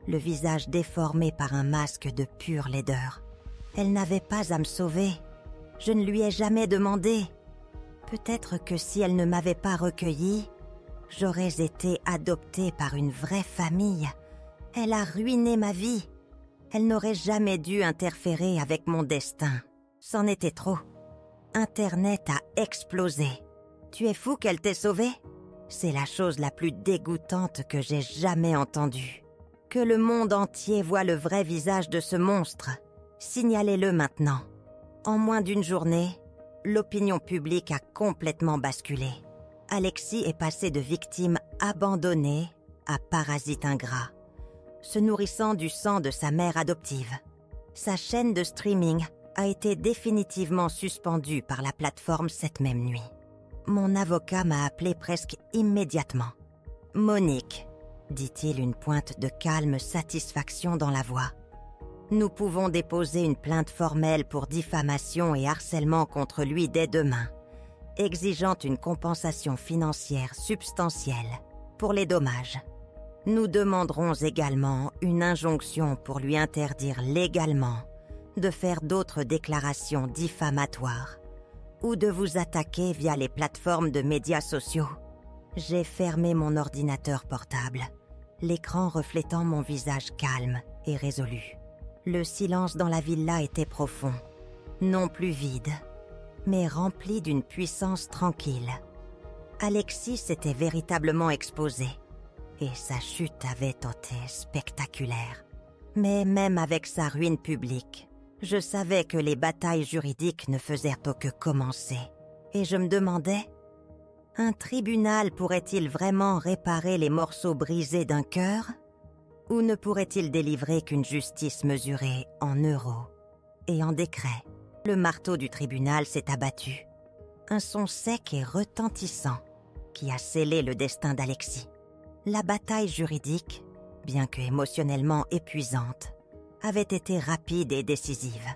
le visage déformé par un masque de pure laideur. Elle n'avait pas à me sauver. Je ne lui ai jamais demandé. Peut-être que si elle ne m'avait pas recueilli, j'aurais été adoptée par une vraie famille. Elle a ruiné ma vie. Elle n'aurait jamais dû interférer avec mon destin. C'en était trop. Internet a explosé. Tu es fou qu'elle t'ait sauvé? C'est la chose la plus dégoûtante que j'ai jamais entendue. Que le monde entier voit le vrai visage de ce monstre. Signalez-le maintenant. En moins d'une journée, l'opinion publique a complètement basculé. Alexis est passé de victime abandonnée à parasite ingrat, se nourrissant du sang de sa mère adoptive. Sa chaîne de streaming a été définitivement suspendue par la plateforme cette même nuit. Mon avocat m'a appelé presque immédiatement. « Monique », dit-il, une pointe de calme satisfaction dans la voix. « Nous pouvons déposer une plainte formelle pour diffamation et harcèlement contre lui dès demain, exigeant une compensation financière substantielle pour les dommages. Nous demanderons également une injonction pour lui interdire légalement de faire d'autres déclarations diffamatoires ou de vous attaquer via les plateformes de médias sociaux. » J'ai fermé mon ordinateur portable, l'écran reflétant mon visage calme et résolu. Le silence dans la villa était profond, non plus vide, mais rempli d'une puissance tranquille. Alexis s'était véritablement exposé, et sa chute avait été spectaculaire. Mais même avec sa ruine publique, je savais que les batailles juridiques ne faisaient que commencer. Et je me demandais, un tribunal pourrait-il vraiment réparer les morceaux brisés d'un cœur? Ou ne pourrait-il délivrer qu'une justice mesurée en euros et en décrets? Le marteau du tribunal s'est abattu. Un son sec et retentissant qui a scellé le destin d'Alexis. La bataille juridique, bien que émotionnellement épuisante, avait été rapide et décisive.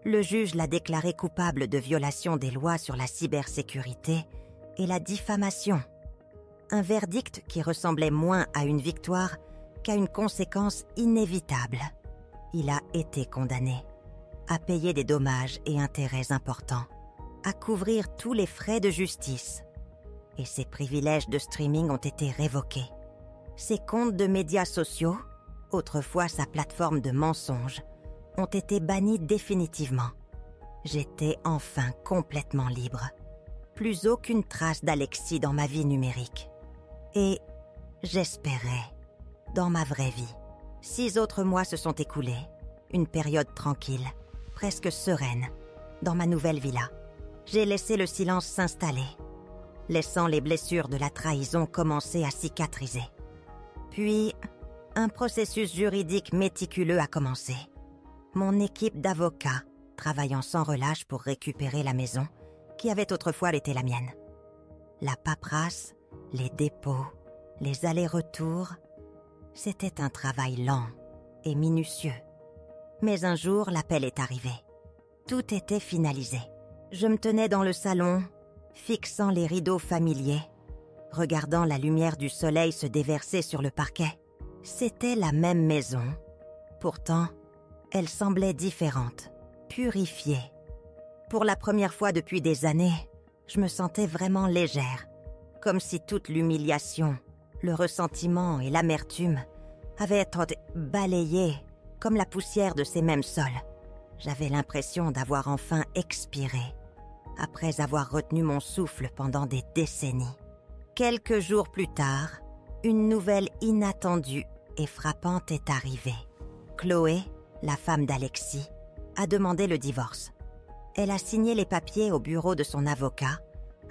Le juge l'a déclaré coupable de violation des lois sur la cybersécurité et la diffamation. Un verdict qui ressemblait moins à une victoire qu'à une conséquence inévitable. Il a été condamné à payer des dommages et intérêts importants, à couvrir tous les frais de justice. Et ses privilèges de streaming ont été révoqués. Ses comptes de médias sociaux, autrefois sa plateforme de mensonges, ont été bannis définitivement. J'étais enfin complètement libre. Plus aucune trace d'Alexis dans ma vie numérique. Et j'espérais, dans ma vraie vie. 6 autres mois se sont écoulés. Une période tranquille, presque sereine, dans ma nouvelle villa. J'ai laissé le silence s'installer, laissant les blessures de la trahison commencer à cicatriser. Puis, un processus juridique méticuleux a commencé. Mon équipe d'avocats, travaillant sans relâche pour récupérer la maison, qui avait autrefois été la mienne. La paperasse, les dépôts, les allers-retours, c'était un travail lent et minutieux. Mais un jour, l'appel est arrivé. Tout était finalisé. Je me tenais dans le salon, fixant les rideaux familiers, regardant la lumière du soleil se déverser sur le parquet. C'était la même maison. Pourtant, elle semblait différente, purifiée. Pour la première fois depuis des années, je me sentais vraiment légère, comme si toute l'humiliation, le ressentiment et l'amertume avaient été balayés comme la poussière de ces mêmes sols. J'avais l'impression d'avoir enfin expiré, après avoir retenu mon souffle pendant des décennies. Quelques jours plus tard, une nouvelle inattendue et frappante est arrivée. Chloé, la femme d'Alexis, a demandé le divorce. Elle a signé les papiers au bureau de son avocat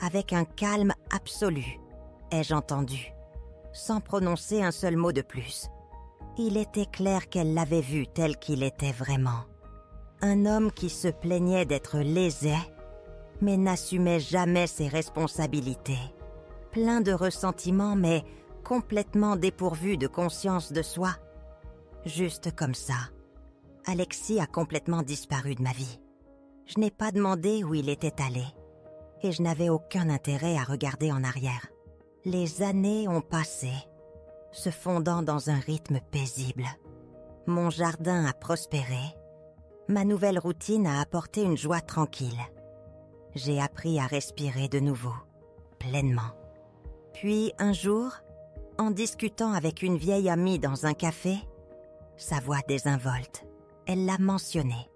avec un calme absolu, ai-je entendu, sans prononcer un seul mot de plus. Il était clair qu'elle l'avait vu tel qu'il était vraiment. Un homme qui se plaignait d'être lésé, mais n'assumait jamais ses responsabilités. Plein de ressentiment, mais complètement dépourvu de conscience de soi. Juste comme ça, Alexis a complètement disparu de ma vie. Je n'ai pas demandé où il était allé, et je n'avais aucun intérêt à regarder en arrière. Les années ont passé, se fondant dans un rythme paisible. Mon jardin a prospéré, ma nouvelle routine a apporté une joie tranquille. J'ai appris à respirer de nouveau, pleinement. Puis un jour, en discutant avec une vieille amie dans un café, sa voix désinvolte, elle l'a mentionné.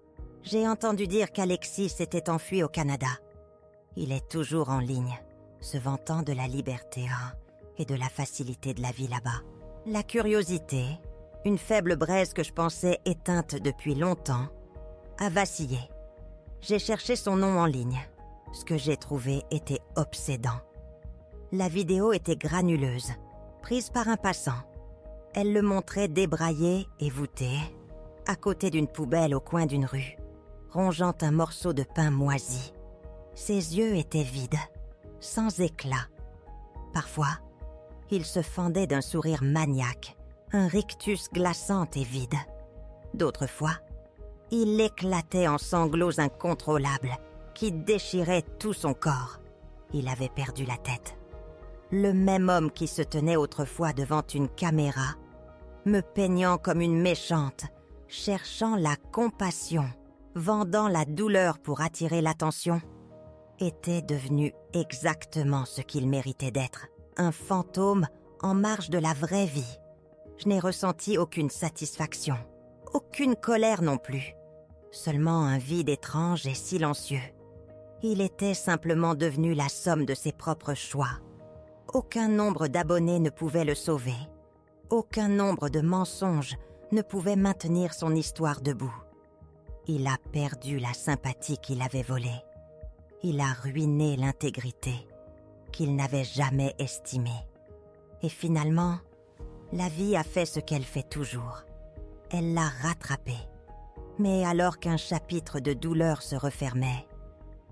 J'ai entendu dire qu'Alexis s'était enfui au Canada. Il est toujours en ligne, se vantant de la liberté et de la facilité de la vie là-bas. La curiosité, une faible braise que je pensais éteinte depuis longtemps, a vacillé. J'ai cherché son nom en ligne. Ce que j'ai trouvé était obsédant. La vidéo était granuleuse, prise par un passant. Elle le montrait débraillé et voûté, à côté d'une poubelle au coin d'une rue, rongeant un morceau de pain moisi. Ses yeux étaient vides, sans éclat. Parfois, il se fendait d'un sourire maniaque, un rictus glaçant et vide. D'autres fois, il éclatait en sanglots incontrôlables qui déchiraient tout son corps. Il avait perdu la tête. Le même homme qui se tenait autrefois devant une caméra, me peignant comme une méchante, cherchant la compassion, vendant la douleur pour attirer l'attention, était devenu exactement ce qu'il méritait d'être, un fantôme en marge de la vraie vie. Je n'ai ressenti aucune satisfaction, aucune colère non plus, seulement un vide étrange et silencieux. Il était simplement devenu la somme de ses propres choix. Aucun nombre d'abonnés ne pouvait le sauver. Aucun nombre de mensonges ne pouvait maintenir son histoire debout. Il a perdu la sympathie qu'il avait volée. Il a ruiné l'intégrité qu'il n'avait jamais estimée. Et finalement, la vie a fait ce qu'elle fait toujours. Elle l'a rattrapé. Mais alors qu'un chapitre de douleur se refermait,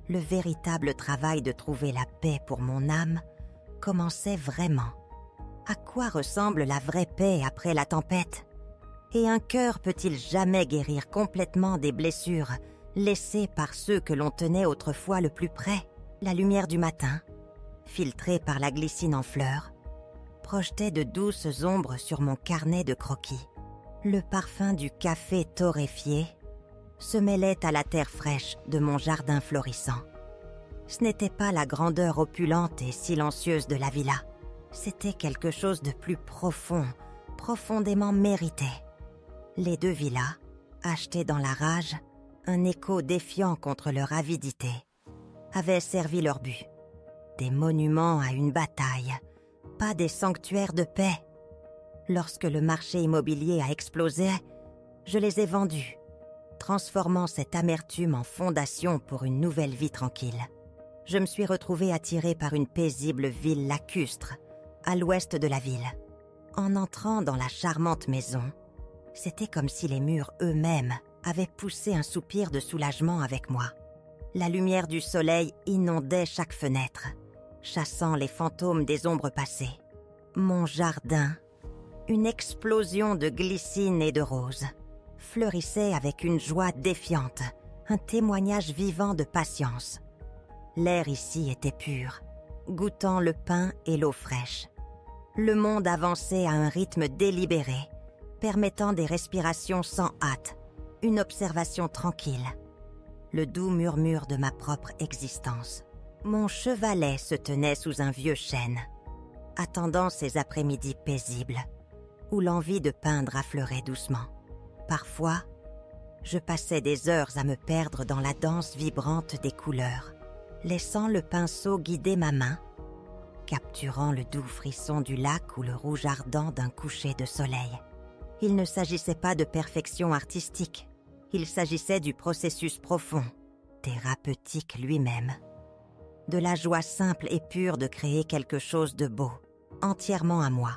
le véritable travail de trouver la paix pour mon âme commençait vraiment. À quoi ressemble la vraie paix après la tempête? Et un cœur peut-il jamais guérir complètement des blessures laissées par ceux que l'on tenait autrefois le plus près? La lumière du matin, filtrée par la glycine en fleurs, projetait de douces ombres sur mon carnet de croquis. Le parfum du café torréfié se mêlait à la terre fraîche de mon jardin florissant. Ce n'était pas la grandeur opulente et silencieuse de la villa. C'était quelque chose de plus profond, profondément mérité. Les 2 villas, achetées dans la rage, un écho défiant contre leur avidité, avaient servi leur but. Des monuments à une bataille, pas des sanctuaires de paix. Lorsque le marché immobilier a explosé, je les ai vendus, transformant cette amertume en fondation pour une nouvelle vie tranquille. Je me suis retrouvée attirée par une paisible ville lacustre, à l'ouest de la ville. En entrant dans la charmante maison, c'était comme si les murs eux-mêmes avaient poussé un soupir de soulagement avec moi. La lumière du soleil inondait chaque fenêtre, chassant les fantômes des ombres passées. Mon jardin, une explosion de glycine et de roses, fleurissait avec une joie défiante, un témoignage vivant de patience. L'air ici était pur, goûtant le pain et l'eau fraîche. Le monde avançait à un rythme délibéré, permettant des respirations sans hâte, une observation tranquille. Le doux murmure de ma propre existence. Mon chevalet se tenait sous un vieux chêne, attendant ces après-midi paisibles, où l'envie de peindre affleurait doucement. Parfois, je passais des heures à me perdre dans la danse vibrante des couleurs, laissant le pinceau guider ma main, capturant le doux frisson du lac ou le rouge ardent d'un coucher de soleil. Il ne s'agissait pas de perfection artistique, il s'agissait du processus profond, thérapeutique lui-même. De la joie simple et pure de créer quelque chose de beau, entièrement à moi,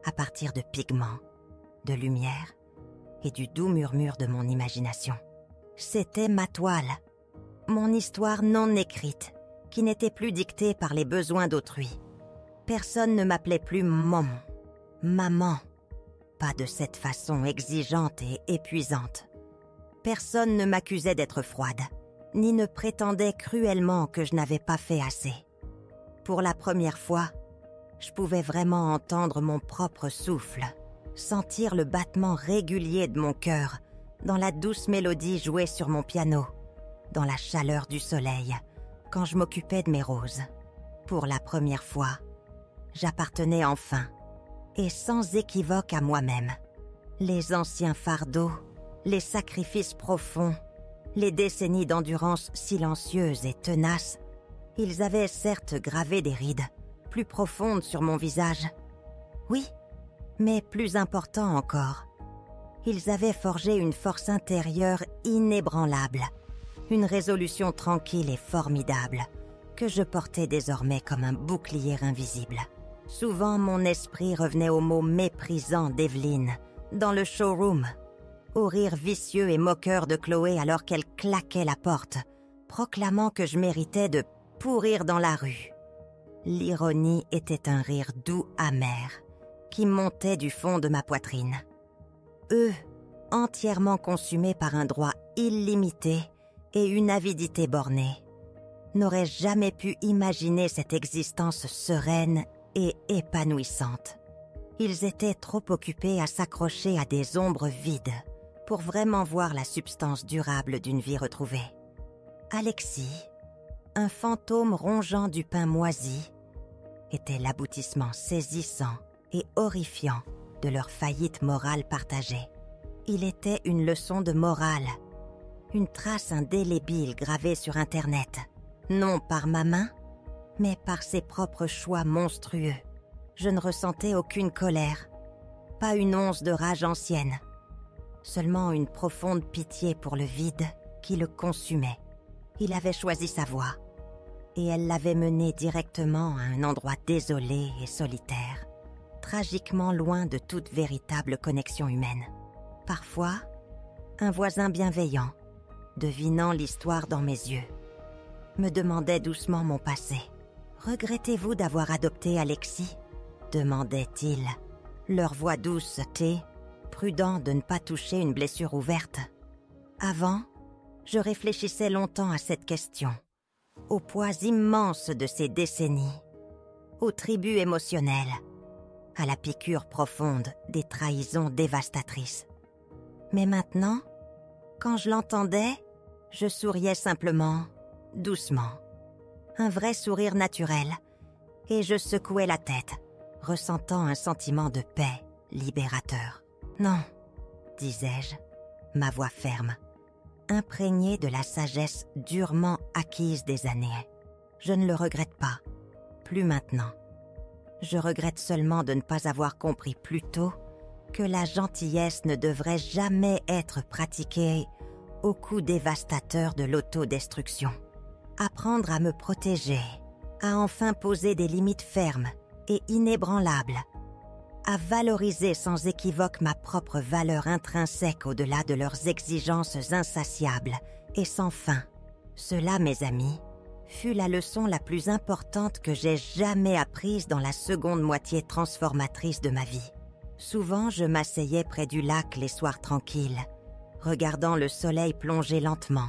à partir de pigments, de lumière et du doux murmure de mon imagination. C'était ma toile, mon histoire non écrite, qui n'était plus dictée par les besoins d'autrui. Personne ne m'appelait plus maman, pas de cette façon exigeante et épuisante. Personne ne m'accusait d'être froide, ni ne prétendait cruellement que je n'avais pas fait assez. Pour la première fois, je pouvais vraiment entendre mon propre souffle, sentir le battement régulier de mon cœur dans la douce mélodie jouée sur mon piano, dans la chaleur du soleil, quand je m'occupais de mes roses. Pour la première fois, j'appartenais enfin, et sans équivoque à moi-même. Les anciens fardeaux, les sacrifices profonds, les décennies d'endurance silencieuse et tenace, ils avaient certes gravé des rides plus profondes sur mon visage. Oui, mais plus important encore, ils avaient forgé une force intérieure inébranlable, une résolution tranquille et formidable que je portais désormais comme un bouclier invisible. Souvent, mon esprit revenait aux mots méprisants d'Evelyne dans le showroom, au rire vicieux et moqueur de Chloé alors qu'elle claquait la porte, proclamant que je méritais de pourrir dans la rue. L'ironie était un rire doux amer qui montait du fond de ma poitrine. Eux, entièrement consumés par un droit illimité et une avidité bornée, n'auraient jamais pu imaginer cette existence sereine et épanouissante. Ils étaient trop occupés à s'accrocher à des ombres vides pour vraiment voir la substance durable d'une vie retrouvée. Alexis, un fantôme rongeant du pain moisi, était l'aboutissement saisissant et horrifiant de leur faillite morale partagée. Il était une leçon de morale, une trace indélébile gravée sur Internet, non par ma main, mais par ses propres choix monstrueux. Je ne ressentais aucune colère, pas une once de rage ancienne, seulement une profonde pitié pour le vide qui le consumait. Il avait choisi sa voie, et elle l'avait mené directement à un endroit désolé et solitaire, tragiquement loin de toute véritable connexion humaine. Parfois, un voisin bienveillant, devinant l'histoire dans mes yeux, me demandait doucement mon passé. « Regrettez-vous d'avoir adopté Alexis ?» demandait-il, leur voix douce prudent de ne pas toucher une blessure ouverte. Avant, je réfléchissais longtemps à cette question, au poids immense de ces décennies, aux tribus émotionnelles, à la piqûre profonde des trahisons dévastatrices. Mais maintenant, quand je l'entendais, je souriais simplement, doucement. Un vrai sourire naturel, et je secouais la tête, ressentant un sentiment de paix libérateur. « Non », disais-je, ma voix ferme, imprégnée de la sagesse durement acquise des années. Je ne le regrette pas, plus maintenant. Je regrette seulement de ne pas avoir compris plus tôt que la gentillesse ne devrait jamais être pratiquée au coup dévastateur de l'autodestruction. Apprendre à me protéger, à enfin poser des limites fermes et inébranlables, à valoriser sans équivoque ma propre valeur intrinsèque au-delà de leurs exigences insatiables et sans fin. Cela, mes amis, fut la leçon la plus importante que j'ai jamais apprise dans la seconde moitié transformatrice de ma vie. Souvent, je m'asseyais près du lac les soirs tranquilles, regardant le soleil plonger lentement,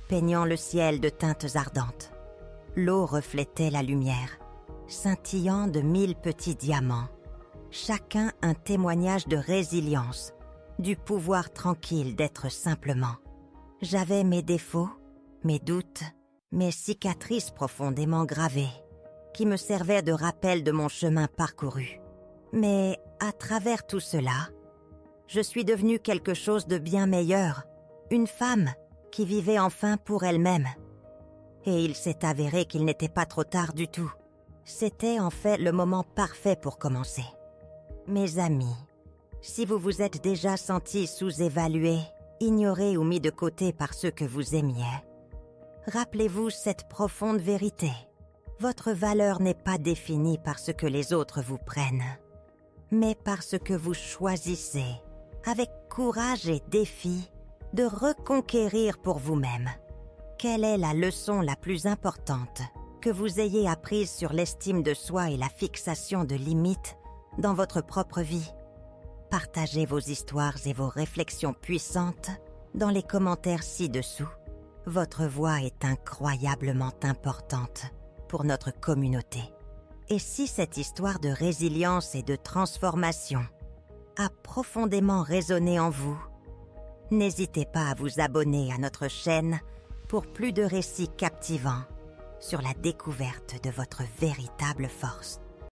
peignant le ciel de teintes ardentes. L'eau reflétait la lumière, scintillant de 1000 petits diamants, chacun un témoignage de résilience, du pouvoir tranquille d'être simplement. J'avais mes défauts, mes doutes, mes cicatrices profondément gravées, qui me servaient de rappel de mon chemin parcouru. Mais à travers tout cela, je suis devenue quelque chose de bien meilleur, une femme qui vivait enfin pour elle-même. Et il s'est avéré qu'il n'était pas trop tard du tout. C'était en fait le moment parfait pour commencer. Mes amis, si vous vous êtes déjà sentis sous-évalués, ignorés ou mis de côté par ceux que vous aimiez, rappelez-vous cette profonde vérité. Votre valeur n'est pas définie par ce que les autres vous prennent, mais par ce que vous choisissez, avec courage et défi, de reconquérir pour vous-même. Quelle est la leçon la plus importante que vous ayez apprise sur l'estime de soi et la fixation de limites dans votre propre vie? Partagez vos histoires et vos réflexions puissantes dans les commentaires ci-dessous. Votre voix est incroyablement importante pour notre communauté. Et si cette histoire de résilience et de transformation a profondément résonné en vous, n'hésitez pas à vous abonner à notre chaîne pour plus de récits captivants sur la découverte de votre véritable force.